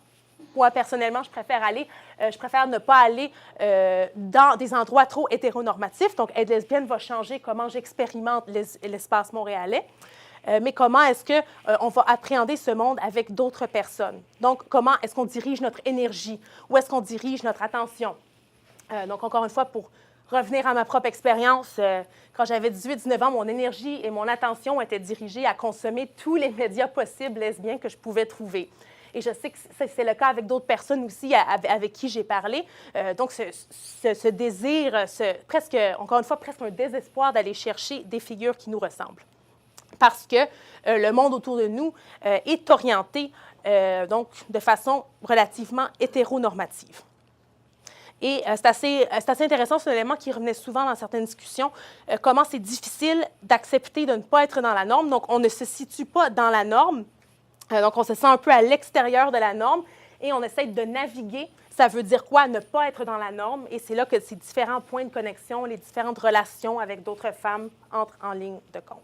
moi, personnellement, je préfère ne pas aller dans des endroits trop hétéronormatifs. Donc, être lesbienne va changer comment j'expérimente l'espace montréalais. Mais comment est-ce qu'on va appréhender ce monde avec d'autres personnes? Donc, comment est-ce qu'on dirige notre énergie? Où est-ce qu'on dirige notre attention? Donc, encore une fois, pour revenir à ma propre expérience, quand j'avais 18-19 ans, mon énergie et mon attention étaient dirigées à consommer tous les médias possibles lesbiens que je pouvais trouver. Et je sais que c'est le cas avec d'autres personnes aussi avec qui j'ai parlé. Donc, ce désir, presque, encore une fois, presque un désespoir d'aller chercher des figures qui nous ressemblent. Parce que le monde autour de nous est orienté donc, de façon relativement hétéronormative. Et c'est assez intéressant, c'est un élément qui revenait souvent dans certaines discussions, comment c'est difficile d'accepter de ne pas être dans la norme. Donc, on ne se situe pas dans la norme, donc on se sent un peu à l'extérieur de la norme et on essaie de naviguer. Ça veut dire quoi, ne pas être dans la norme? Et c'est là que ces différents points de connexion, les différentes relations avec d'autres femmes entrent en ligne de compte.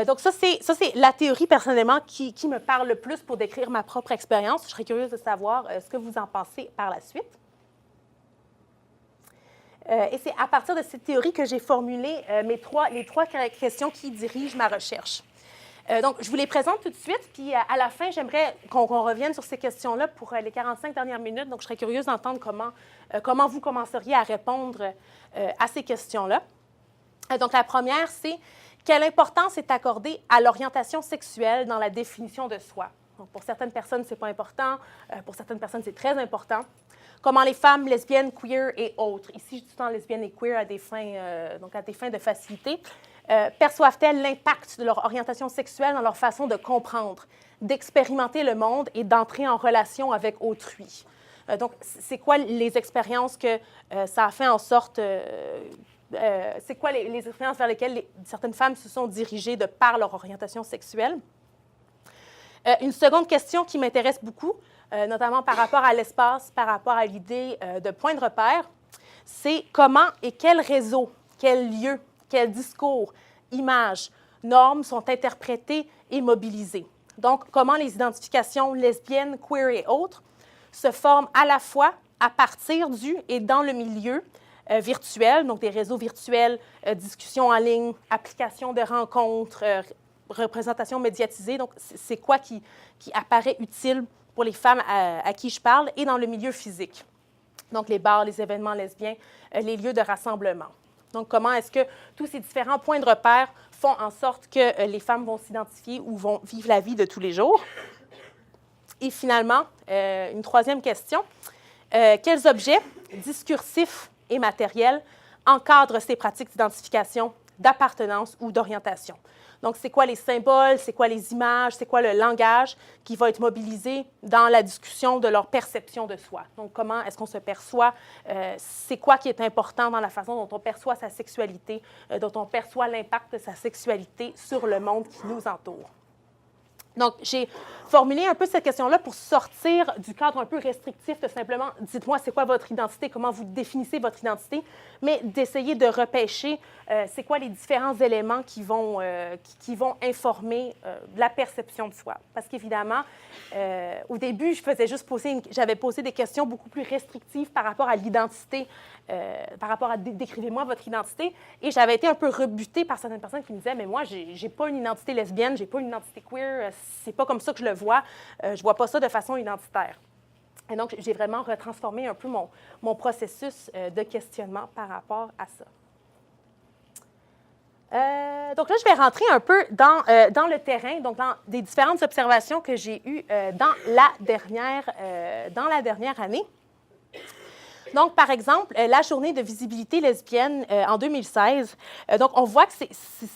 Donc, ça, c'est la théorie, personnellement, qui me parle le plus pour décrire ma propre expérience. Je serais curieuse de savoir ce que vous en pensez par la suite. Et c'est à partir de cette théorie que j'ai formulé les trois questions qui dirigent ma recherche. Donc, je vous les présente tout de suite, puis à la fin, j'aimerais qu'on revienne sur ces questions-là pour les 45 dernières minutes. Donc, je serais curieuse d'entendre comment vous commenceriez à répondre à ces questions-là. Donc, la première, c'est quelle importance est accordée à l'orientation sexuelle dans la définition de soi? Donc, pour certaines personnes, ce n'est pas important. Pour certaines personnes, c'est très important. Comment les femmes lesbiennes, queer et autres, ici je dis tout le temps lesbiennes et queer à des fins de facilité, perçoivent-elles l'impact de leur orientation sexuelle dans leur façon de comprendre, d'expérimenter le monde et d'entrer en relation avec autrui? Donc, c'est quoi les expériences que ça a fait en sorte... c'est quoi les expériences vers lesquelles certaines femmes se sont dirigées de par leur orientation sexuelle? Une seconde question qui m'intéresse beaucoup, notamment par rapport à l'espace, par rapport à l'idée de point de repère, c'est comment et quel réseau, quel lieu, quel discours, images, normes sont interprétés et mobilisés. Donc, comment les identifications lesbiennes, queer et autres se forment à la fois à partir du et dans le milieu virtuel, donc des réseaux virtuels, discussions en ligne, applications de rencontres, représentation médiatisée. Donc, c'est quoi qui apparaît utile pour les femmes à qui je parle, et dans le milieu physique. Donc, les bars, les événements lesbiens, les lieux de rassemblement. Donc, comment est-ce que tous ces différents points de repère font en sorte que les femmes vont s'identifier ou vont vivre la vie de tous les jours? Et finalement, une troisième question. Quels objets discursifs et matériels encadrent ces pratiques d'identification, d'appartenance ou d'orientation? Donc, c'est quoi les symboles, c'est quoi les images, c'est quoi le langage qui va être mobilisé dans la discussion de leur perception de soi? Donc, comment est-ce qu'on se perçoit? C'est quoi qui est important dans la façon dont on perçoit sa sexualité, dont on perçoit l'impact de sa sexualité sur le monde qui nous entoure? Donc, j'ai formulé un peu cette question-là pour sortir du cadre un peu restrictif de simplement « dites-moi c'est quoi votre identité, comment vous définissez votre identité », mais d'essayer de repêcher c'est quoi les différents éléments qui vont informer la perception de soi. Parce qu'évidemment, au début, j'avais posé des questions beaucoup plus restrictives par rapport à l'identité, par rapport à « décrivez-moi votre identité », et j'avais été un peu rebutée par certaines personnes qui me disaient « mais moi, j'ai pas une identité lesbienne, j'ai pas une identité queer, c'est pas comme ça que je le vois, je vois pas ça de façon identitaire ». Et donc, j'ai vraiment retransformé un peu mon processus de questionnement par rapport à ça. Donc là, je vais rentrer un peu dans le terrain, donc dans des différentes observations que j'ai eues dans la dernière année. Donc, par exemple, la journée de visibilité lesbienne en 2016. Donc, on voit que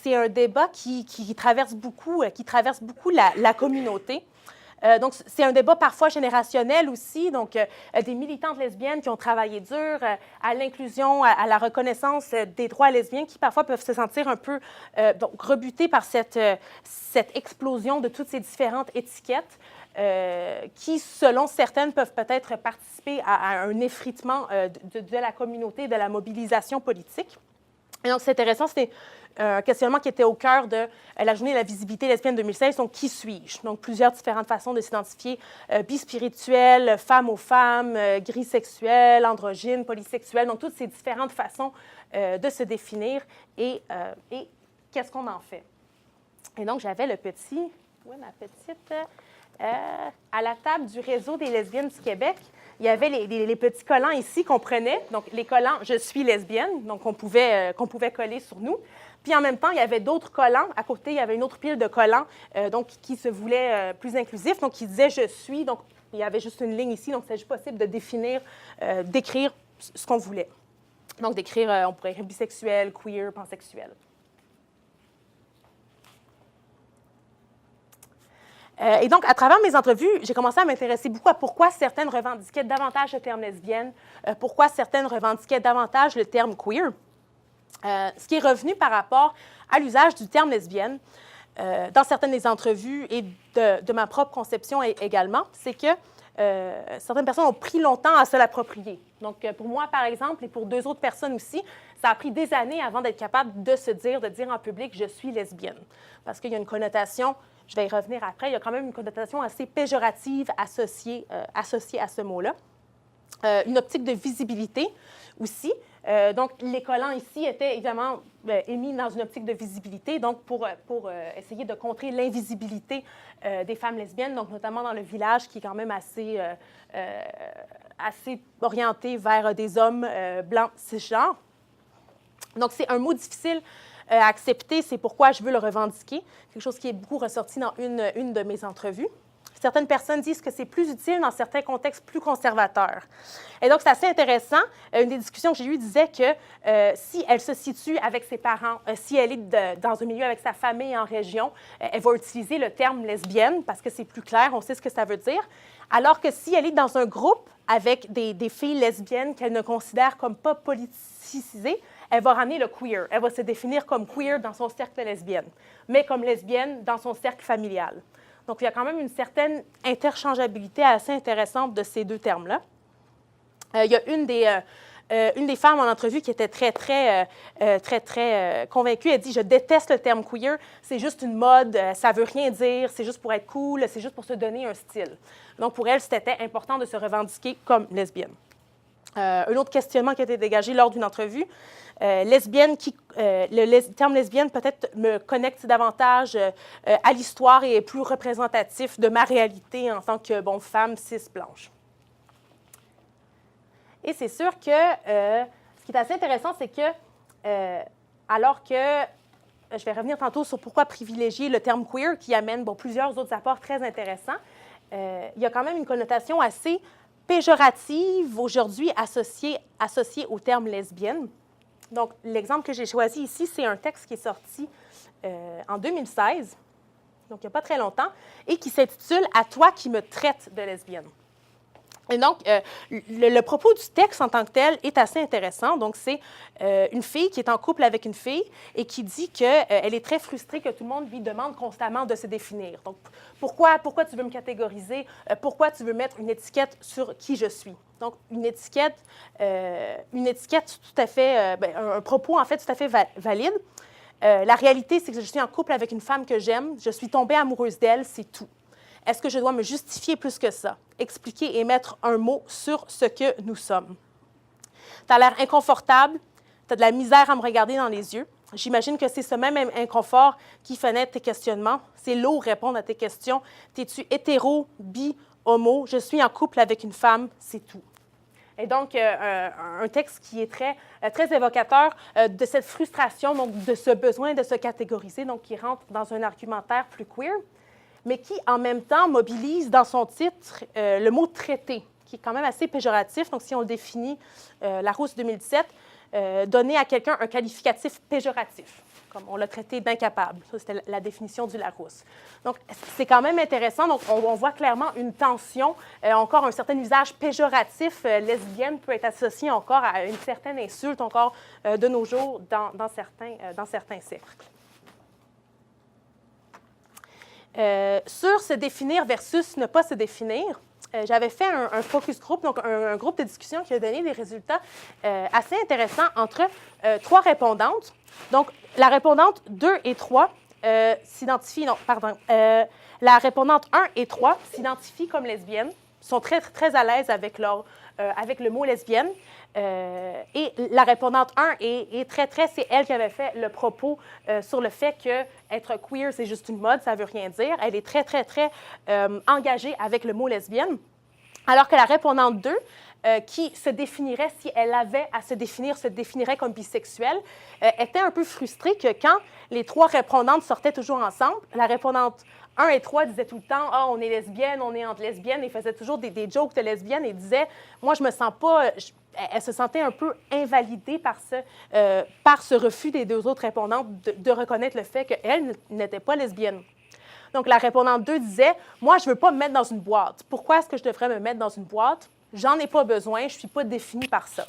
c'est un débat qui traverse beaucoup la communauté. Donc, c'est un débat parfois générationnel aussi, donc des militantes lesbiennes qui ont travaillé dur à l'inclusion, à la reconnaissance des droits lesbiens, qui parfois peuvent se sentir un peu rebutées par cette explosion de toutes ces différentes étiquettes qui, selon certaines, peuvent peut-être participer à un effritement de la communauté, de la mobilisation politique. Et donc, c'est intéressant, c'était un questionnement qui était au cœur de la journée de la visibilité lesbienne 2016. Donc, qui suis-je? Donc, plusieurs différentes façons de s'identifier. Bispirituel, femme aux femmes, grisexuel, androgyne, polysexuel. Donc, toutes ces différentes façons de se définir et qu'est-ce qu'on en fait? Et donc, j'avais ma petite... à la table du réseau des lesbiennes du Québec, il y avait les petits collants ici qu'on prenait. Donc, les collants « Je suis lesbienne », donc qu'on pouvait coller sur nous. Puis, en même temps, il y avait d'autres collants. À côté, il y avait une autre pile de collants donc, qui se voulaient plus inclusifs. Donc, qui disaient « Je suis ». Donc, il y avait juste une ligne ici. Donc, c'est juste possible de d'écrire ce qu'on voulait. Donc, d'écrire, on pourrait écrire bisexuel, queer, pansexuel. Et donc, à travers mes entrevues, j'ai commencé à m'intéresser beaucoup à pourquoi certaines revendiquaient davantage le terme lesbienne, pourquoi certaines revendiquaient davantage le terme queer. Ce qui est revenu par rapport à l'usage du terme lesbienne dans certaines des entrevues et de ma propre conception également, c'est que certaines personnes ont pris longtemps à se l'approprier. Donc, pour moi, par exemple, et pour deux autres personnes aussi, ça a pris des années avant d'être capable de dire en public « je suis lesbienne ». Parce qu'il y a une connotation, je vais y revenir après, il y a quand même une connotation assez péjorative associée à ce mot-là. Une optique de visibilité aussi. Donc, les collants ici étaient évidemment émis dans une optique de visibilité, donc pour essayer de contrer l'invisibilité des femmes lesbiennes, donc notamment dans le village qui est quand même assez orienté vers des hommes blancs cisgenres. Donc, c'est un mot difficile à accepter, c'est pourquoi je veux le revendiquer, quelque chose qui est beaucoup ressorti dans une de mes entrevues. Certaines personnes disent que c'est plus utile dans certains contextes plus conservateurs. Et donc, c'est assez intéressant. Une des discussions que j'ai eues disait que si elle se situe avec ses parents, si elle est dans un milieu avec sa famille en région, elle va utiliser le terme lesbienne parce que c'est plus clair, on sait ce que ça veut dire. Alors que si elle est dans un groupe avec des filles lesbiennes qu'elle ne considère comme pas politisées, elle va ramener le queer. Elle va se définir comme queer dans son cercle lesbienne, mais comme lesbienne dans son cercle familial. Donc, il y a quand même une certaine interchangeabilité assez intéressante de ces deux termes-là. Il y a une une des femmes en entrevue qui était très convaincue, elle dit « Je déteste le terme queer, c'est juste une mode, ça veut rien dire, c'est juste pour être cool, c'est juste pour se donner un style. » Donc, pour elle, c'était important de se revendiquer comme lesbienne. Un autre questionnement qui a été dégagé lors d'une entrevue, le terme lesbienne peut-être me connecte davantage à l'histoire et est plus représentatif de ma réalité en tant que femme cis blanche. Et c'est sûr que ce qui est assez intéressant, c'est que alors que je vais revenir tantôt sur pourquoi privilégier le terme queer qui amène plusieurs autres apports très intéressants, il y a quand même une connotation assez péjorative aujourd'hui associée au terme lesbienne. Donc, l'exemple que j'ai choisi ici, c'est un texte qui est sorti en 2016, donc il n'y a pas très longtemps, et qui s'intitule « À toi qui me traite de lesbienne ». Et donc, le propos du texte en tant que tel est assez intéressant. Donc, c'est une fille qui est en couple avec une fille et qui dit qu'elle est très frustrée que tout le monde lui demande constamment de se définir. Donc, pourquoi tu veux me catégoriser? Pourquoi tu veux mettre une étiquette sur qui je suis? Donc, une étiquette tout à fait, un propos en fait tout à fait valide. La réalité, c'est que je suis en couple avec une femme que j'aime, je suis tombée amoureuse d'elle, c'est tout. Est-ce que je dois me justifier plus que ça? Expliquer et mettre un mot sur ce que nous sommes. Tu as l'air inconfortable, tu as de la misère à me regarder dans les yeux. J'imagine que c'est ce même inconfort qui fenêtre tes questionnements. C'est lourd répondre à tes questions. T'es-tu hétéro, bi, homo? Je suis en couple avec une femme, c'est tout. Et donc, un texte qui est très évocateur de cette frustration, donc de ce besoin de se catégoriser, donc qui rentre dans un argumentaire plus queer, mais qui, en même temps, mobilise dans son titre le mot « traiter », qui est quand même assez péjoratif. Donc, si on le définit, Larousse 2017, donner à quelqu'un un qualificatif péjoratif, comme on l'a traité d'incapable. Ça, c'était la définition du Larousse. Donc, c'est quand même intéressant. Donc, on voit clairement une tension, encore un certain usage péjoratif. Lesbienne peut être associé encore à une certaine insulte, encore de nos jours, dans certains cercles. Sur se définir versus ne pas se définir, j'avais fait un focus group, donc un groupe de discussion qui a donné des résultats assez intéressants entre 3 répondantes. Donc, la répondante 2 et 3 s'identifient, non, pardon, la répondante 1 et 3 s'identifient comme lesbiennes, sont très, très à l'aise avec le mot lesbienne. Et la répondante 1 c'est elle qui avait fait le propos sur le fait qu'être queer, c'est juste une mode, ça ne veut rien dire. Elle est très, très, très engagée avec le mot lesbienne. Alors que la répondante 2, qui se définirait, si elle avait à se définirait comme bisexuelle, était un peu frustrée que quand les 3 répondantes sortaient toujours ensemble, la répondante 1 et 3 disaient tout le temps « Ah, on est lesbienne, on est entre lesbiennes » et faisaient toujours des jokes de lesbiennes et disaient « Moi, je me sens pas... » Elle se sentait un peu invalidée par ce refus des 2 autres répondantes de reconnaître le fait qu'elle n'était pas lesbienne. Donc, la répondante 2 disait « Moi, je ne veux pas me mettre dans une boîte. Pourquoi est-ce que je devrais me mettre dans une boîte? J'en ai pas besoin, je ne suis pas définie par ça. »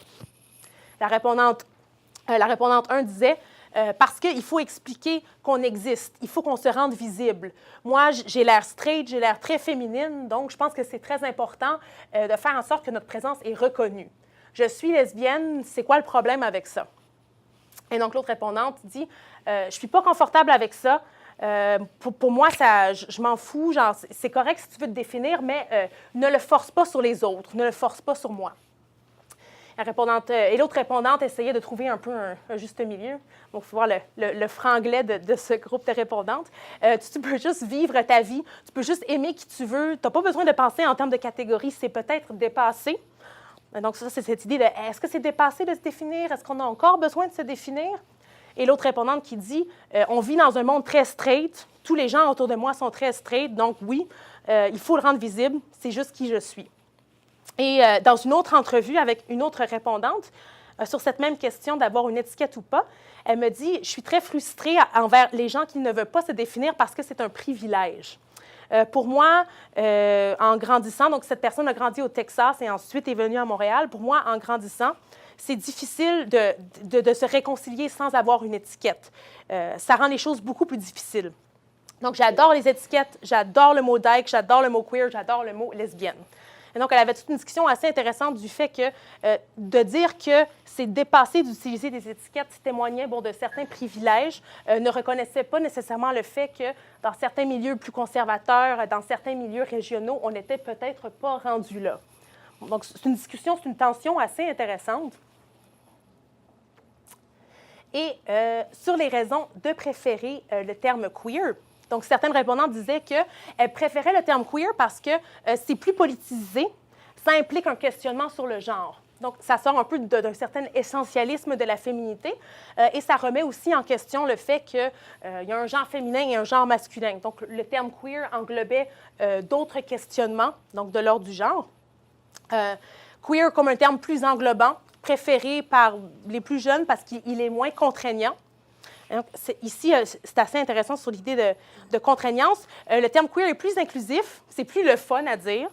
La répondante 1 disait parce qu'il faut expliquer qu'on existe, il faut qu'on se rende visible. Moi, j'ai l'air straight, j'ai l'air très féminine, donc je pense que c'est très important de faire en sorte que notre présence est reconnue. Je suis lesbienne, c'est quoi le problème avec ça? Et donc, l'autre répondante dit je ne suis pas confortable avec ça. Pour moi, je m'en fous. C'est correct si tu veux te définir, mais ne le force pas sur les autres, ne le force pas sur moi. Et l'autre répondante essayait de trouver un peu un juste milieu. Donc, il faut voir le franglais de ce groupe de répondantes. Tu peux juste vivre ta vie, tu peux juste aimer qui tu veux. Tu n'as pas besoin de penser en termes de catégories, c'est peut-être dépassé. Donc, ça, c'est cette idée de est-ce que c'est dépassé de se définir? Est-ce qu'on a encore besoin de se définir? Et l'autre répondante qui dit on vit dans un monde très straight, tous les gens autour de moi sont très straight, donc oui, il faut le rendre visible, c'est juste qui je suis. Et dans une autre entrevue avec une autre répondante, sur cette même question d'avoir une étiquette ou pas, elle me dit je suis très frustrée envers les gens qui ne veulent pas se définir parce que c'est un privilège. Pour moi, en grandissant, donc cette personne a grandi au Texas et ensuite est venue à Montréal. Pour moi, en grandissant, c'est difficile de se réconcilier sans avoir une étiquette. Ça rend les choses beaucoup plus difficiles. Donc, j'adore les étiquettes, j'adore le mot dyke, j'adore le mot queer, j'adore le mot lesbienne. Et donc, elle avait toute une discussion assez intéressante du fait que de dire que c'est dépassé d'utiliser des étiquettes témoignait de certains privilèges, ne reconnaissait pas nécessairement le fait que dans certains milieux plus conservateurs, dans certains milieux régionaux, on n'était peut-être pas rendu là. Donc, c'est une discussion, c'est une tension assez intéressante. Et sur les raisons de préférer le terme queer, donc certaines répondantes disaient qu'elles préféraient le terme queer parce que c'est plus politisé, ça implique un questionnement sur le genre. Donc, ça sort un peu d'un certain essentialisme de la féminité et ça remet aussi en question le fait qu'il y a un genre féminin et un genre masculin. Donc, le terme queer englobait d'autres questionnements, donc de l'ordre du genre. Queer comme un terme plus englobant, préféré par les plus jeunes parce qu'il est moins contraignant. Ici, c'est assez intéressant sur l'idée de contraignance. Le terme queer est plus inclusif, c'est plus le fun à dire.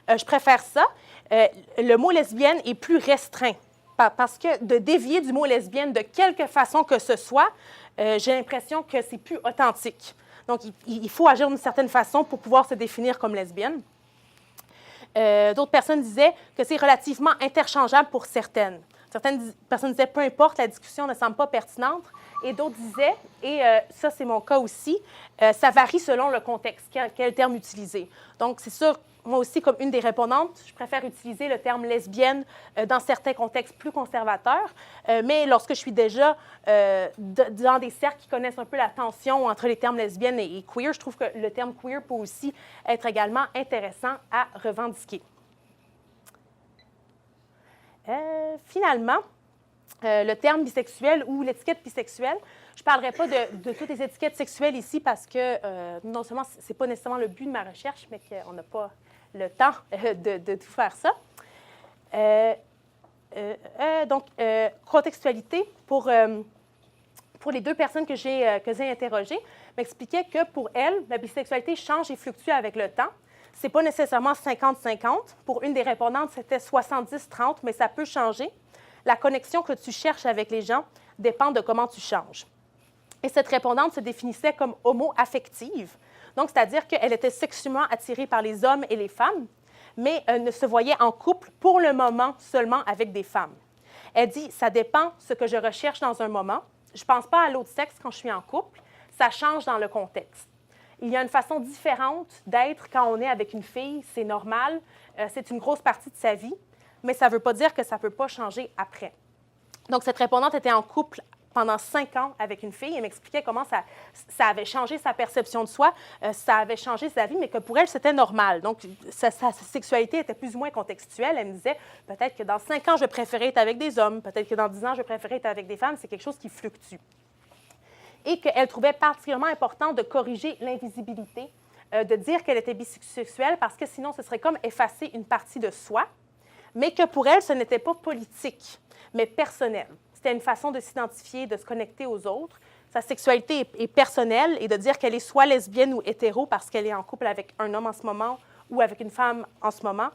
Je préfère ça. Le mot lesbienne est plus restreint parce que de dévier du mot lesbienne de quelque façon que ce soit, j'ai l'impression que c'est plus authentique. Donc, il faut agir d'une certaine façon pour pouvoir se définir comme lesbienne. D'autres personnes disaient que c'est relativement interchangeable pour certaines. Certaines personnes disaient peu importe, la discussion ne semble pas pertinente. Et d'autres disaient, et ça c'est mon cas aussi, ça varie selon le contexte, quel terme utiliser. Donc c'est sûr, moi aussi comme une des répondantes, je préfère utiliser le terme lesbienne dans certains contextes plus conservateurs, mais lorsque je suis déjà dans des cercles qui connaissent un peu la tension entre les termes lesbienne et queer, je trouve que le terme queer peut aussi être également intéressant à revendiquer. Finalement, le terme bisexuel ou l'étiquette bisexuelle, je ne parlerai pas de toutes les étiquettes sexuelles ici parce que non seulement ce n'est pas nécessairement le but de ma recherche, mais qu'on n'a pas le temps de tout faire ça. Donc, contextualité, pour les deux personnes que j'ai interrogées, m'expliquaient que pour elles, la bisexualité change et fluctue avec le temps. Ce n'est pas nécessairement 50-50. Pour une des répondantes, c'était 70-30, mais ça peut changer. La connexion que tu cherches avec les gens dépend de comment tu changes. Et cette répondante se définissait comme homo-affective, donc c'est-à-dire qu'elle était sexuellement attirée par les hommes et les femmes, mais ne se voyait en couple pour le moment seulement avec des femmes. Elle dit « ça dépend ce que je recherche dans un moment. Je ne pense pas à l'autre sexe quand je suis en couple. Ça change dans le contexte. Il y a une façon différente d'être quand on est avec une fille, c'est normal, c'est une grosse partie de sa vie, mais ça ne veut pas dire que ça ne peut pas changer après. » Donc, cette répondante était en couple pendant 5 ans avec une fille et m'expliquait comment ça avait changé sa perception de soi, ça avait changé sa vie, mais que pour elle, c'était normal. Donc, sa sexualité était plus ou moins contextuelle. Elle me disait, peut-être que dans 5 ans, je préférais être avec des hommes, peut-être que dans 10 ans, je préférais être avec des femmes. C'est quelque chose qui fluctue. Et qu'elle trouvait particulièrement important de corriger l'invisibilité, de dire qu'elle était bisexuelle parce que sinon, ce serait comme effacer une partie de soi, mais que pour elle, ce n'était pas politique, mais personnel. C'était une façon de s'identifier, de se connecter aux autres. Sa sexualité est personnelle et de dire qu'elle est soit lesbienne ou hétéro parce qu'elle est en couple avec un homme en ce moment ou avec une femme en ce moment,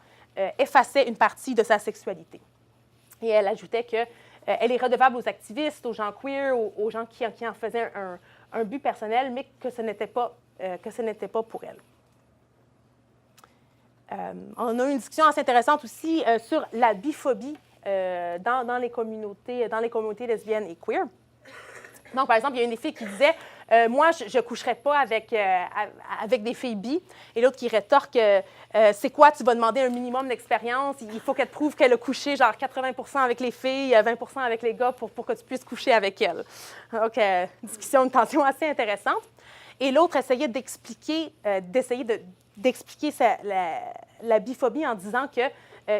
effaçait une partie de sa sexualité. Et elle ajoutait qu'elle est redevable aux activistes, aux gens queer, aux gens qui en faisaient un but personnel, mais que ce n'était pas pour elle. On a eu une discussion assez intéressante aussi sur la biphobie dans les communautés lesbiennes et queer. Donc, par exemple, il y a une des filles qui disait moi, je ne coucherais pas avec des filles bi. Et l'autre qui rétorque c'est quoi, tu vas demander un minimum d'expérience, il faut qu'elle te prouve qu'elle a couché genre 80% avec les filles, 20% avec les gars pour que tu puisses coucher avec elle. Donc, discussion, une tension assez intéressante. Et l'autre essayait d'expliquer la biphobie en disant que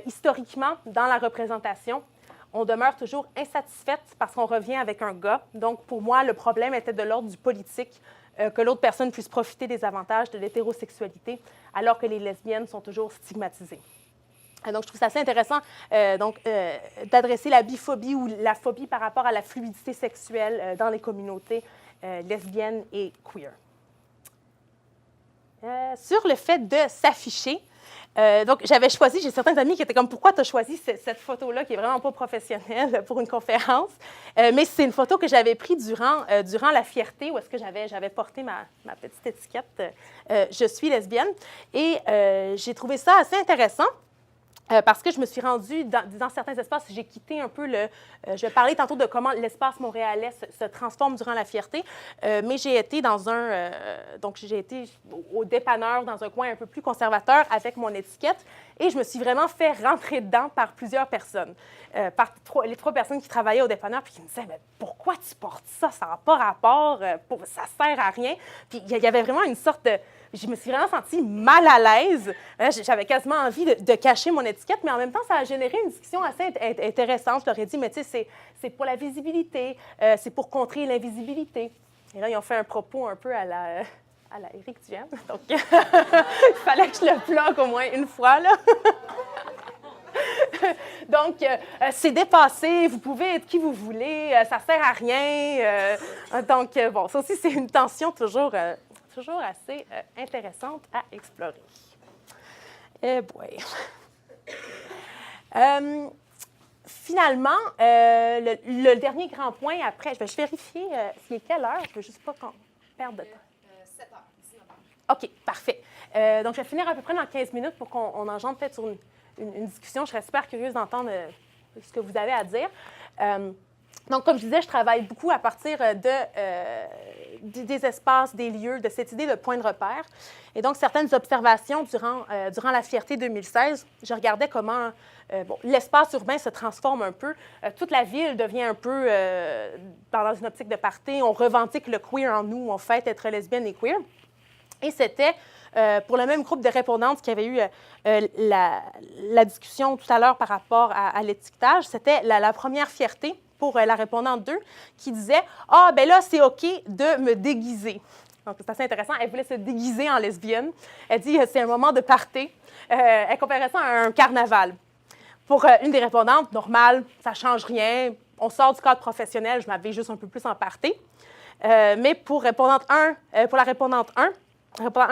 historiquement, dans la représentation, on demeure toujours insatisfaite parce qu'on revient avec un gars. Donc, pour moi, le problème était de l'ordre du politique, que l'autre personne puisse profiter des avantages de l'hétérosexualité, alors que les lesbiennes sont toujours stigmatisées. Donc, je trouve ça assez intéressant d'adresser la biphobie ou la phobie par rapport à la fluidité sexuelle dans les communautés lesbiennes et queer. Sur le fait de s'afficher, donc, j'ai certains amis qui étaient comme, pourquoi tu as choisi cette photo-là qui est vraiment pas professionnelle pour une conférence? Mais c'est une photo que j'avais prise durant la fierté, où est-ce que j'avais porté ma petite étiquette « Je suis lesbienne ». Et j'ai trouvé ça assez intéressant Parce que je me suis rendue dans certains espaces, j'ai quitté un peu je vais parler tantôt de comment l'espace montréalais se transforme durant la fierté, mais j'ai été donc j'ai été au dépanneur dans un coin un peu plus conservateur avec mon étiquette et je me suis vraiment fait rentrer dedans par plusieurs personnes, les 3 personnes qui travaillaient au dépanneur puis qui me disaient « Mais pourquoi tu portes ça? Ça n'a pas rapport, ça sert à rien. » Puis il y avait vraiment une sorte de... Je me suis vraiment sentie mal à l'aise. J'avais quasiment envie de cacher mon étiquette, mais en même temps, ça a généré une discussion assez intéressante. Je leur ai dit, mais tu sais, c'est pour la visibilité, c'est pour contrer l'invisibilité. Et là, ils ont fait un propos un peu à la Éric Duhem. Donc, il fallait que je le plug au moins une fois, là. Donc, c'est dépassé, vous pouvez être qui vous voulez, ça sert à rien. Donc, bon, ça aussi, c'est une tension toujours assez intéressante à explorer. Eh boy. Finalement, le dernier grand point après, je vais vérifier s'il est quelle heure, je ne veux juste pas qu'on perde de temps. 7 heures, 19 heures. OK, parfait. Donc, je vais finir à peu près dans 15 minutes pour qu'on engendre peut-être sur une discussion. Je serais super curieuse d'entendre ce que vous avez à dire. Donc, comme je disais, je travaille beaucoup à partir des espaces, des lieux, de cette idée de point de repère. Et donc, certaines observations durant la fierté 2016, je regardais comment l'espace urbain se transforme un peu. Toute la ville devient un peu dans une optique de party. On revendique le queer en nous, on fête être lesbienne et queer. Et c'était pour le même groupe de répondantes qui avait eu la discussion tout à l'heure par rapport à l'étiquetage, c'était la première fierté pour la répondante 2 qui disait « Ah, ben là, c'est OK de me déguiser. » Donc, c'est assez intéressant. Elle voulait se déguiser en lesbienne. Elle dit « C'est un moment de party. » Elle comparait ça à un carnaval. Pour une des répondantes, normal, ça ne change rien. On sort du cadre professionnel, je m'habille juste un peu plus en party. Mais pour la répondante 1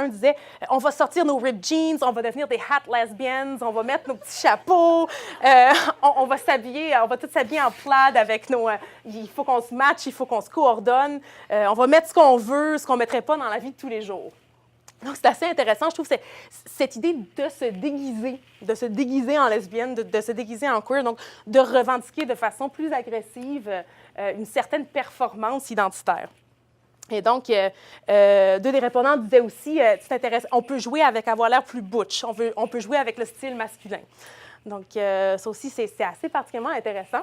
disait « On va sortir nos ripped jeans, on va devenir des hat lesbiennes, on va mettre nos petits chapeaux, on va s'habiller, on va tous s'habiller en plaid avec nos... il faut qu'on se matche, il faut qu'on se coordonne, on va mettre ce qu'on veut, ce qu'on ne mettrait pas dans la vie de tous les jours. » Donc, c'est assez intéressant. Je trouve que cette idée de se déguiser en lesbienne, de se déguiser en queer, donc de revendiquer de façon plus agressive une certaine performance identitaire. Et donc, deux des répondants disaient aussi, c'est intéressant, on peut jouer avec avoir l'air plus butch, on peut jouer avec le style masculin. Donc, ça aussi, c'est assez particulièrement intéressant.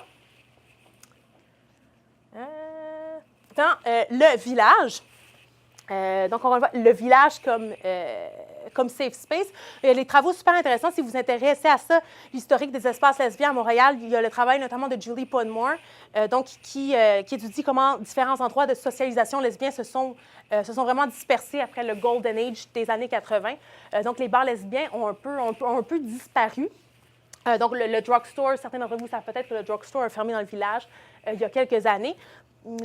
Dans le village, donc on va voir le village comme safe space. Il y a des travaux super intéressants si vous vous intéressez à ça, l'historique des espaces lesbiens à Montréal. Il y a le travail notamment de Julie Podmore, donc qui étudie comment différents endroits de socialisation lesbiens se sont vraiment dispersés après le Golden Age des années 80. Donc les bars lesbiens ont un peu disparu. Donc le drugstore, certains d'entre vous savent peut-être que le drugstore a fermé dans le village il y a quelques années.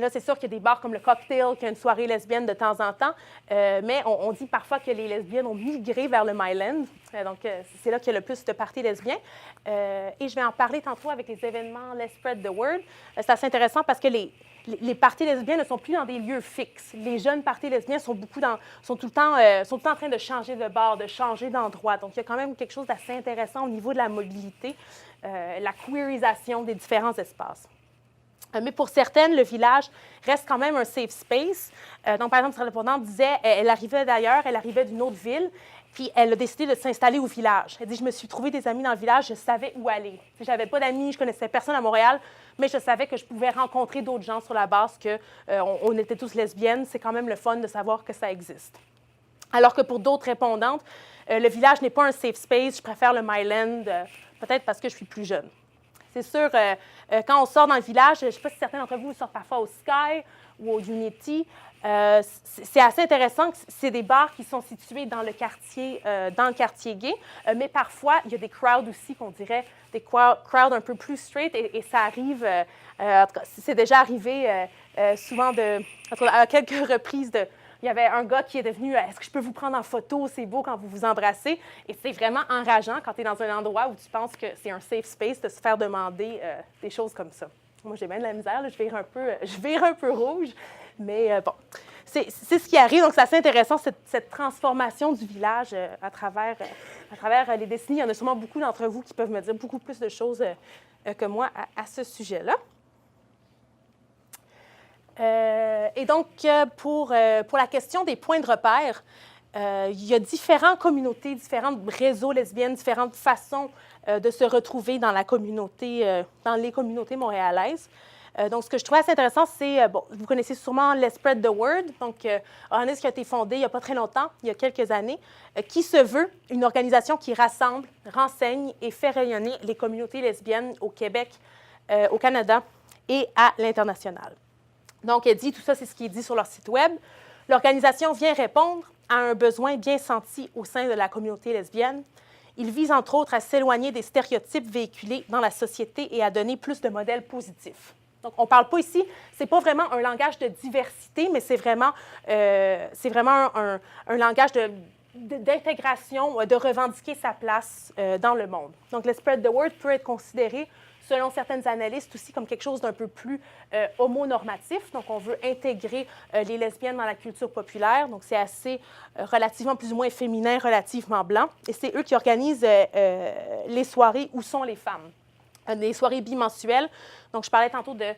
Là, c'est sûr qu'il y a des bars comme le Cocktail, qui a une soirée lesbienne de temps en temps, mais on dit parfois que les lesbiennes ont migré vers le Myland. Donc, c'est là qu'il y a le plus de parties lesbiens. Et je vais en parler tantôt avec les événements Let's Spread the Word. C'est assez intéressant parce que les parties lesbiennes ne sont plus dans des lieux fixes. Les jeunes parties lesbiennes sont tout le temps en train de changer de bar, de changer d'endroit. Donc, il y a quand même quelque chose d'assez intéressant au niveau de la mobilité, la queerisation des différents espaces. Mais pour certaines, le village reste quand même un safe space. Donc, par exemple, cette répondante disait, elle arrivait d'ailleurs, elle arrivait d'une autre ville, puis elle a décidé de s'installer au village. Elle dit, je me suis trouvé des amis dans le village, je savais où aller. Je n'avais pas d'amis, je connaissais personne à Montréal, mais je savais que je pouvais rencontrer d'autres gens sur la base qu'on était tous lesbiennes. C'est quand même le fun de savoir que ça existe. Alors que pour d'autres répondantes, le village n'est pas un safe space, je préfère le Myland, peut-être parce que je suis plus jeune. C'est sûr, quand on sort dans le village, je ne sais pas si certains d'entre vous sortent parfois au Sky ou au Unity, c'est assez intéressant que c'est des bars qui sont situés dans le quartier gay, mais parfois, il y a des crowds aussi, qu'on dirait, des crowds un peu plus straight, et ça arrive, en tout cas, c'est déjà arrivé souvent à quelques reprises il y avait un gars qui est devenu « Est-ce que je peux vous prendre en photo? C'est beau quand vous vous embrassez. » Et c'est vraiment enrageant quand tu es dans un endroit où tu penses que c'est un safe space de se faire demander des choses comme ça. Moi, j'ai bien de la misère, là, je vire un peu rouge, mais bon. c'est ce qui arrive. Donc, c'est assez intéressant, cette transformation du village à travers les décennies. Il y en a sûrement beaucoup d'entre vous qui peuvent me dire beaucoup plus de choses que moi à ce sujet-là. Et donc, pour la question des points de repère, il y a différentes communautés, différents réseaux lesbiennes, différentes façons de se retrouver dans dans les communautés montréalaises. Donc, ce que je trouvais assez intéressant, c'est, vous connaissez sûrement Let's Spread the Word, donc organisme qui a été fondé il n'y a pas très longtemps, il y a quelques années, qui se veut une organisation qui rassemble, renseigne et fait rayonner les communautés lesbiennes au Québec, au Canada et à l'international. Donc, elle dit, tout ça, c'est ce qui est dit sur leur site Web. L'organisation vient répondre à un besoin bien senti au sein de la communauté lesbienne. Il vise, entre autres, à s'éloigner des stéréotypes véhiculés dans la société et à donner plus de modèles positifs. Donc, on ne parle pas ici, ce n'est pas vraiment un langage de diversité, mais c'est vraiment un langage d'intégration, de revendiquer sa place dans le monde. Donc, le spread the word peut être considéré, selon certaines analystes, aussi comme quelque chose d'un peu plus homonormatif. Donc, on veut intégrer les lesbiennes dans la culture populaire. Donc, c'est assez relativement plus ou moins féminin, relativement blanc. Et c'est eux qui organisent les soirées Où sont les femmes? Des soirées bimensuelles. Donc, je parlais tantôt de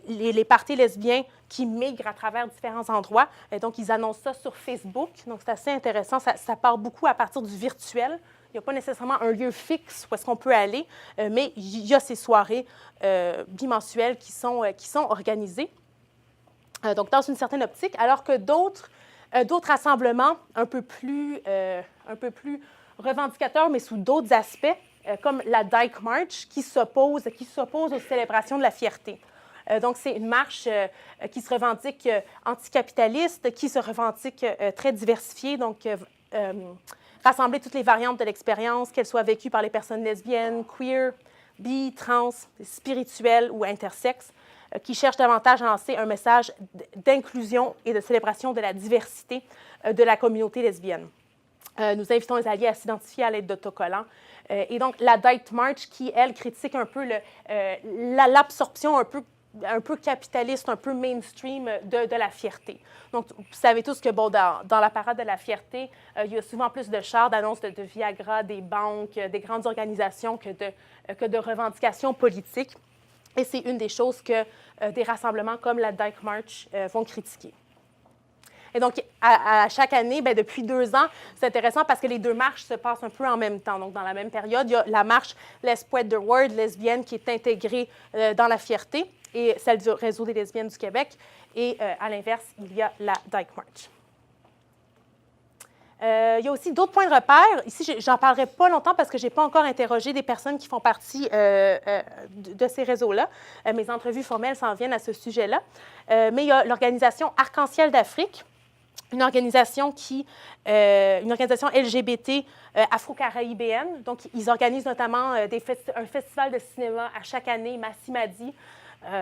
les parties lesbiens qui migrent à travers différents endroits. Et donc, ils annoncent ça sur Facebook. Donc, c'est assez intéressant. Ça part beaucoup à partir du virtuel. Il n'y a pas nécessairement un lieu fixe où est-ce qu'on peut aller, mais il y a ces soirées bimensuelles qui sont organisées. Donc, dans une certaine optique, alors que d'autres rassemblements un peu plus revendicateurs, mais sous d'autres aspects, comme la Dyke March, qui s'oppose aux célébrations de la fierté. Donc, c'est une marche qui se revendique anticapitaliste, qui se revendique très diversifiée, donc rassembler toutes les variantes de l'expérience, qu'elles soient vécues par les personnes lesbiennes, queer, bi, trans, spirituelles ou intersexes, qui cherchent davantage à lancer un message d'inclusion et de célébration de la diversité de la communauté lesbienne. Nous invitons les alliés à s'identifier à l'aide d'autocollants. Et donc, la Dyke March, qui, elle, critique un peu l'absorption un peu capitaliste, un peu mainstream de la fierté. Donc, vous savez tous que, dans la parade de la fierté, il y a souvent plus de chars, d'annonces de Viagra, des banques, des grandes organisations que de revendications politiques. Et c'est une des choses que des rassemblements comme la Dyke March vont critiquer. Et donc, à chaque année, depuis 2 ans, c'est intéressant parce que les 2 marches se passent un peu en même temps. Donc, dans la même période, il y a la marche Let's Spread the Word lesbienne qui est intégrée dans la fierté et celle du Réseau des lesbiennes du Québec. Et à l'inverse, il y a la Dyke March. Il y a aussi d'autres points de repère. Ici, j'en parlerai pas longtemps parce que je n'ai pas encore interrogé des personnes qui font partie de ces réseaux-là. Mes entrevues formelles s'en viennent à ce sujet-là. Mais il y a l'organisation Arc-en-Ciel d'Afrique, une organisation LGBT afro-caraïbéenne. Donc, ils organisent notamment un festival de cinéma à chaque année, Massimadi.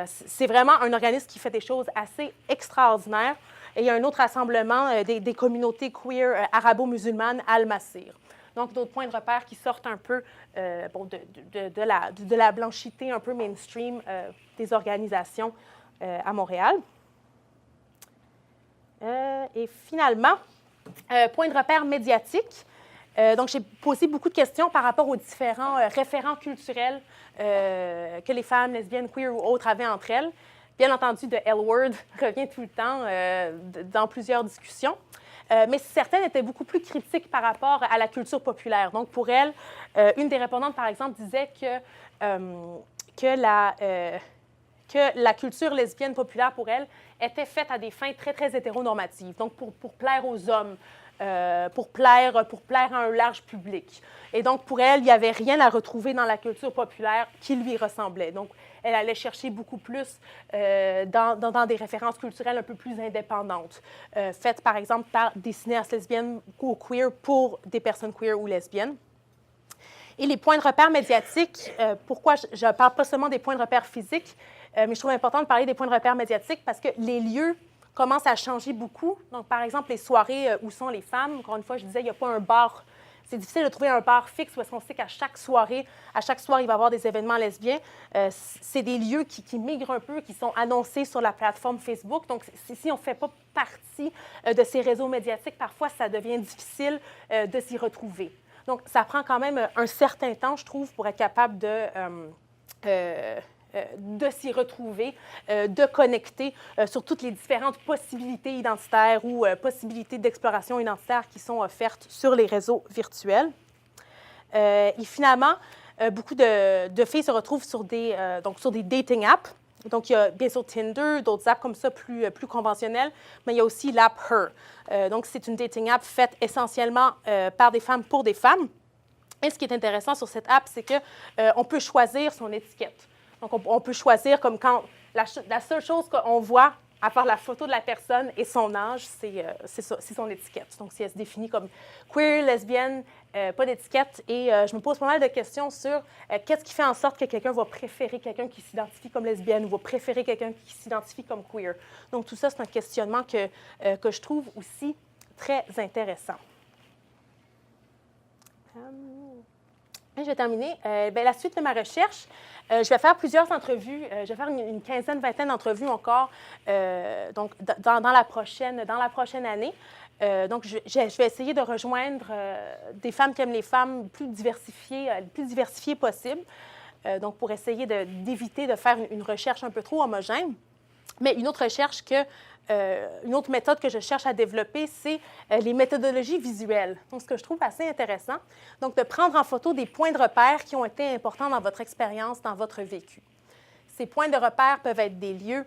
C'est vraiment un organisme qui fait des choses assez extraordinaires. Et il y a un autre rassemblement des communautés queer arabo-musulmanes, Al-Masir. Donc, d'autres points de repère qui sortent un peu de la blanchité un peu mainstream des organisations à Montréal. Et finalement, point de repère médiatique. Donc, j'ai posé beaucoup de questions par rapport aux différents référents culturels que les femmes lesbiennes, queer ou autres avaient entre elles. Bien entendu, The L-word revient tout le temps dans plusieurs discussions. Mais certaines étaient beaucoup plus critiques par rapport à la culture populaire. Donc, pour elle, une des répondantes, par exemple, disait que la culture lesbienne populaire, pour elle, était faite à des fins très, très hétéronormatives. Donc, pour plaire aux hommes, pour plaire à un large public. Et donc, pour elle, il n'y avait rien à retrouver dans la culture populaire qui lui ressemblait. Donc, elle allait chercher beaucoup plus dans des références culturelles un peu plus indépendantes, faites, par exemple, par des cinéastes lesbiennes ou queer pour des personnes queer ou lesbiennes. Et les points de repère médiatiques, pourquoi je ne parle pas seulement des points de repère physiques, mais je trouve important de parler des points de repère médiatiques parce que les lieux commencent à changer beaucoup. Donc, par exemple, les soirées Où sont les femmes? Encore une fois, je disais, il n'y a pas un bar c'est difficile de trouver un bar fixe où est-ce qu'on sait qu'à chaque soir, il va y avoir des événements lesbiens. C'est des lieux qui migrent un peu, qui sont annoncés sur la plateforme Facebook. Donc, si on ne fait pas partie de ces réseaux médiatiques, parfois, ça devient difficile de s'y retrouver. Donc, ça prend quand même un certain temps, je trouve, pour être capable de s'y retrouver, de connecter sur toutes les différentes possibilités identitaires ou possibilités d'exploration identitaire qui sont offertes sur les réseaux virtuels. Et finalement, beaucoup de filles se retrouvent sur des dating apps. Donc, il y a bien sûr Tinder, d'autres apps comme ça plus conventionnelles, mais il y a aussi l'app Her. Donc, c'est une dating app faite essentiellement par des femmes pour des femmes. Et ce qui est intéressant sur cette app, c'est qu'on peut choisir son étiquette. Donc, on peut choisir comme quand la seule chose qu'on voit, à part la photo de la personne et son âge, c'est son étiquette. Donc, si elle se définit comme queer, lesbienne, pas d'étiquette. Et je me pose pas mal de questions sur qu'est-ce qui fait en sorte que quelqu'un va préférer quelqu'un qui s'identifie comme lesbienne ou va préférer quelqu'un qui s'identifie comme queer. Donc, tout ça, c'est un questionnement que je trouve aussi très intéressant. Je vais terminer. La suite de ma recherche, je vais faire plusieurs entrevues. Je vais faire une quinzaine, vingtaine d'entrevues encore donc dans la prochaine année. Donc, je vais essayer de rejoindre des femmes qui aiment les femmes le plus diversifiées possible. Donc, pour essayer d'éviter de faire une recherche un peu trop homogène. Mais une autre méthode que je cherche à développer, c'est les méthodologies visuelles. Donc, ce que je trouve assez intéressant, donc de prendre en photo des points de repère qui ont été importants dans votre expérience, dans votre vécu. Ces points de repère peuvent être des lieux,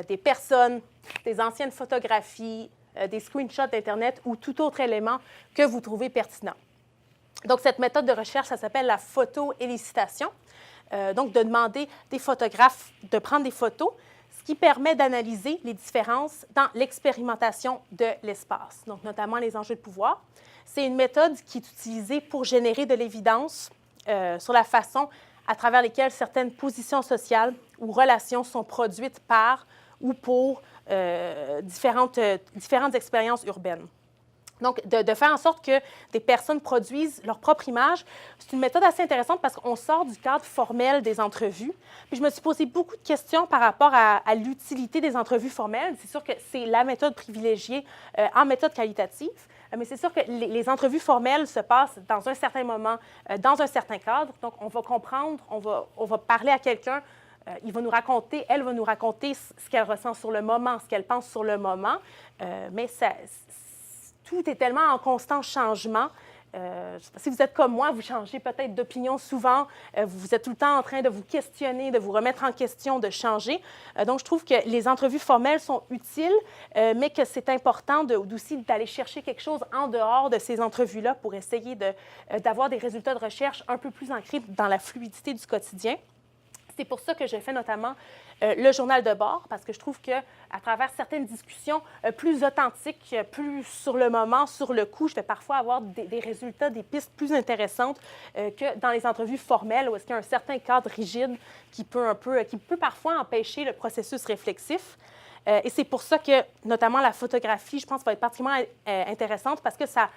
des personnes, des anciennes photographies, des screenshots d'Internet ou tout autre élément que vous trouvez pertinent. Donc, cette méthode de recherche, ça s'appelle la photo-élicitation. Donc, de demander des photographes de prendre des photos, ce qui permet d'analyser les différences dans l'expérimentation de l'espace, donc notamment les enjeux de pouvoir. C'est une méthode qui est utilisée pour générer de l'évidence sur la façon à travers lesquelles certaines positions sociales ou relations sont produites par ou pour différentes expériences urbaines. Donc, de faire en sorte que des personnes produisent leur propre image, c'est une méthode assez intéressante parce qu'on sort du cadre formel des entrevues. Puis je me suis posé beaucoup de questions par rapport à l'utilité des entrevues formelles. C'est sûr que c'est la méthode privilégiée en méthode qualitative, mais c'est sûr que les entrevues formelles se passent dans un certain moment, dans un certain cadre. Donc, on va comprendre, on va parler à quelqu'un. Elle va nous raconter ce qu'elle ressent sur le moment, ce qu'elle pense sur le moment, mais tout est tellement en constant changement. Si vous êtes comme moi, vous changez peut-être d'opinion souvent. Vous êtes tout le temps en train de vous questionner, de vous remettre en question, de changer. Donc, je trouve que les entrevues formelles sont utiles, mais que c'est important aussi d'aller chercher quelque chose en dehors de ces entrevues-là pour essayer d'avoir des résultats de recherche un peu plus ancrés dans la fluidité du quotidien. C'est pour ça que je fais notamment le journal de bord, parce que je trouve qu'à travers certaines discussions plus authentiques, plus sur le moment, sur le coup, je vais parfois avoir des résultats, des pistes plus intéressantes que dans les entrevues formelles, où est-ce qu'il y a un certain cadre rigide qui peut parfois empêcher le processus réflexif. Et c'est pour ça que, notamment, la photographie, je pense, va être particulièrement intéressante parce que ça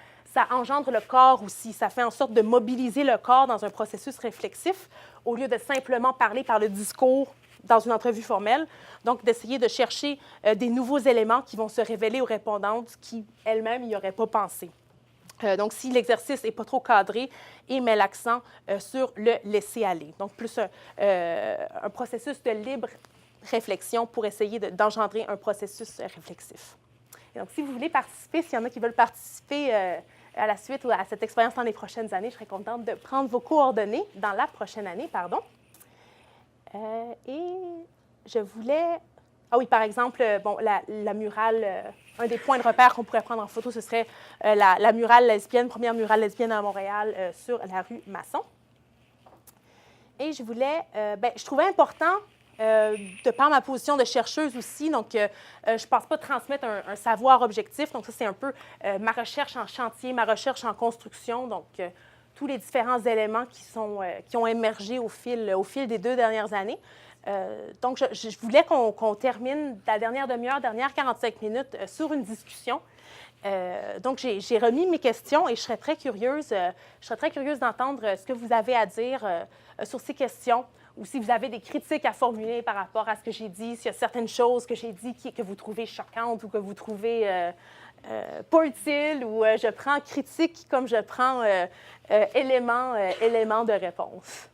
engendre le corps aussi. Ça fait en sorte de mobiliser le corps dans un processus réflexif au lieu de simplement parler par le discours dans une entrevue formelle. Donc, d'essayer de chercher des nouveaux éléments qui vont se révéler aux répondantes qui, elles-mêmes, n'y auraient pas pensé. Donc, si l'exercice n'est pas trop cadré et met l'accent sur le laisser-aller. Donc, plus un processus de libre réflexion pour essayer d'engendrer un processus réflexif. Et donc, si vous voulez participer, s'il y en a qui veulent participer à la suite ou à cette expérience dans les prochaines années, je serais contente de prendre vos coordonnées dans la prochaine année, pardon. Et je voulais... Ah oui, par exemple, bon, la murale, un des points de repère qu'on pourrait prendre en photo, ce serait la murale lesbienne, première murale lesbienne à Montréal sur la rue Masson. Et je voulais... je trouvais important de par ma position de chercheuse aussi. Donc, je ne pense pas transmettre un savoir objectif. Donc, ça, c'est un peu ma recherche en chantier, ma recherche en construction. Donc, tous les différents éléments qui ont émergé au fil des 2 dernières années. Donc, je voulais qu'on termine la dernière demi-heure, dernière 45 minutes sur une discussion. Donc, j'ai remis mes questions et je serais très curieuse d'entendre ce que vous avez à dire sur ces questions ou si vous avez des critiques à formuler par rapport à ce que j'ai dit, s'il y a certaines choses que j'ai dit que vous trouvez choquantes ou que vous trouvez pas utiles, ou je prends critique comme je prends élément de réponse.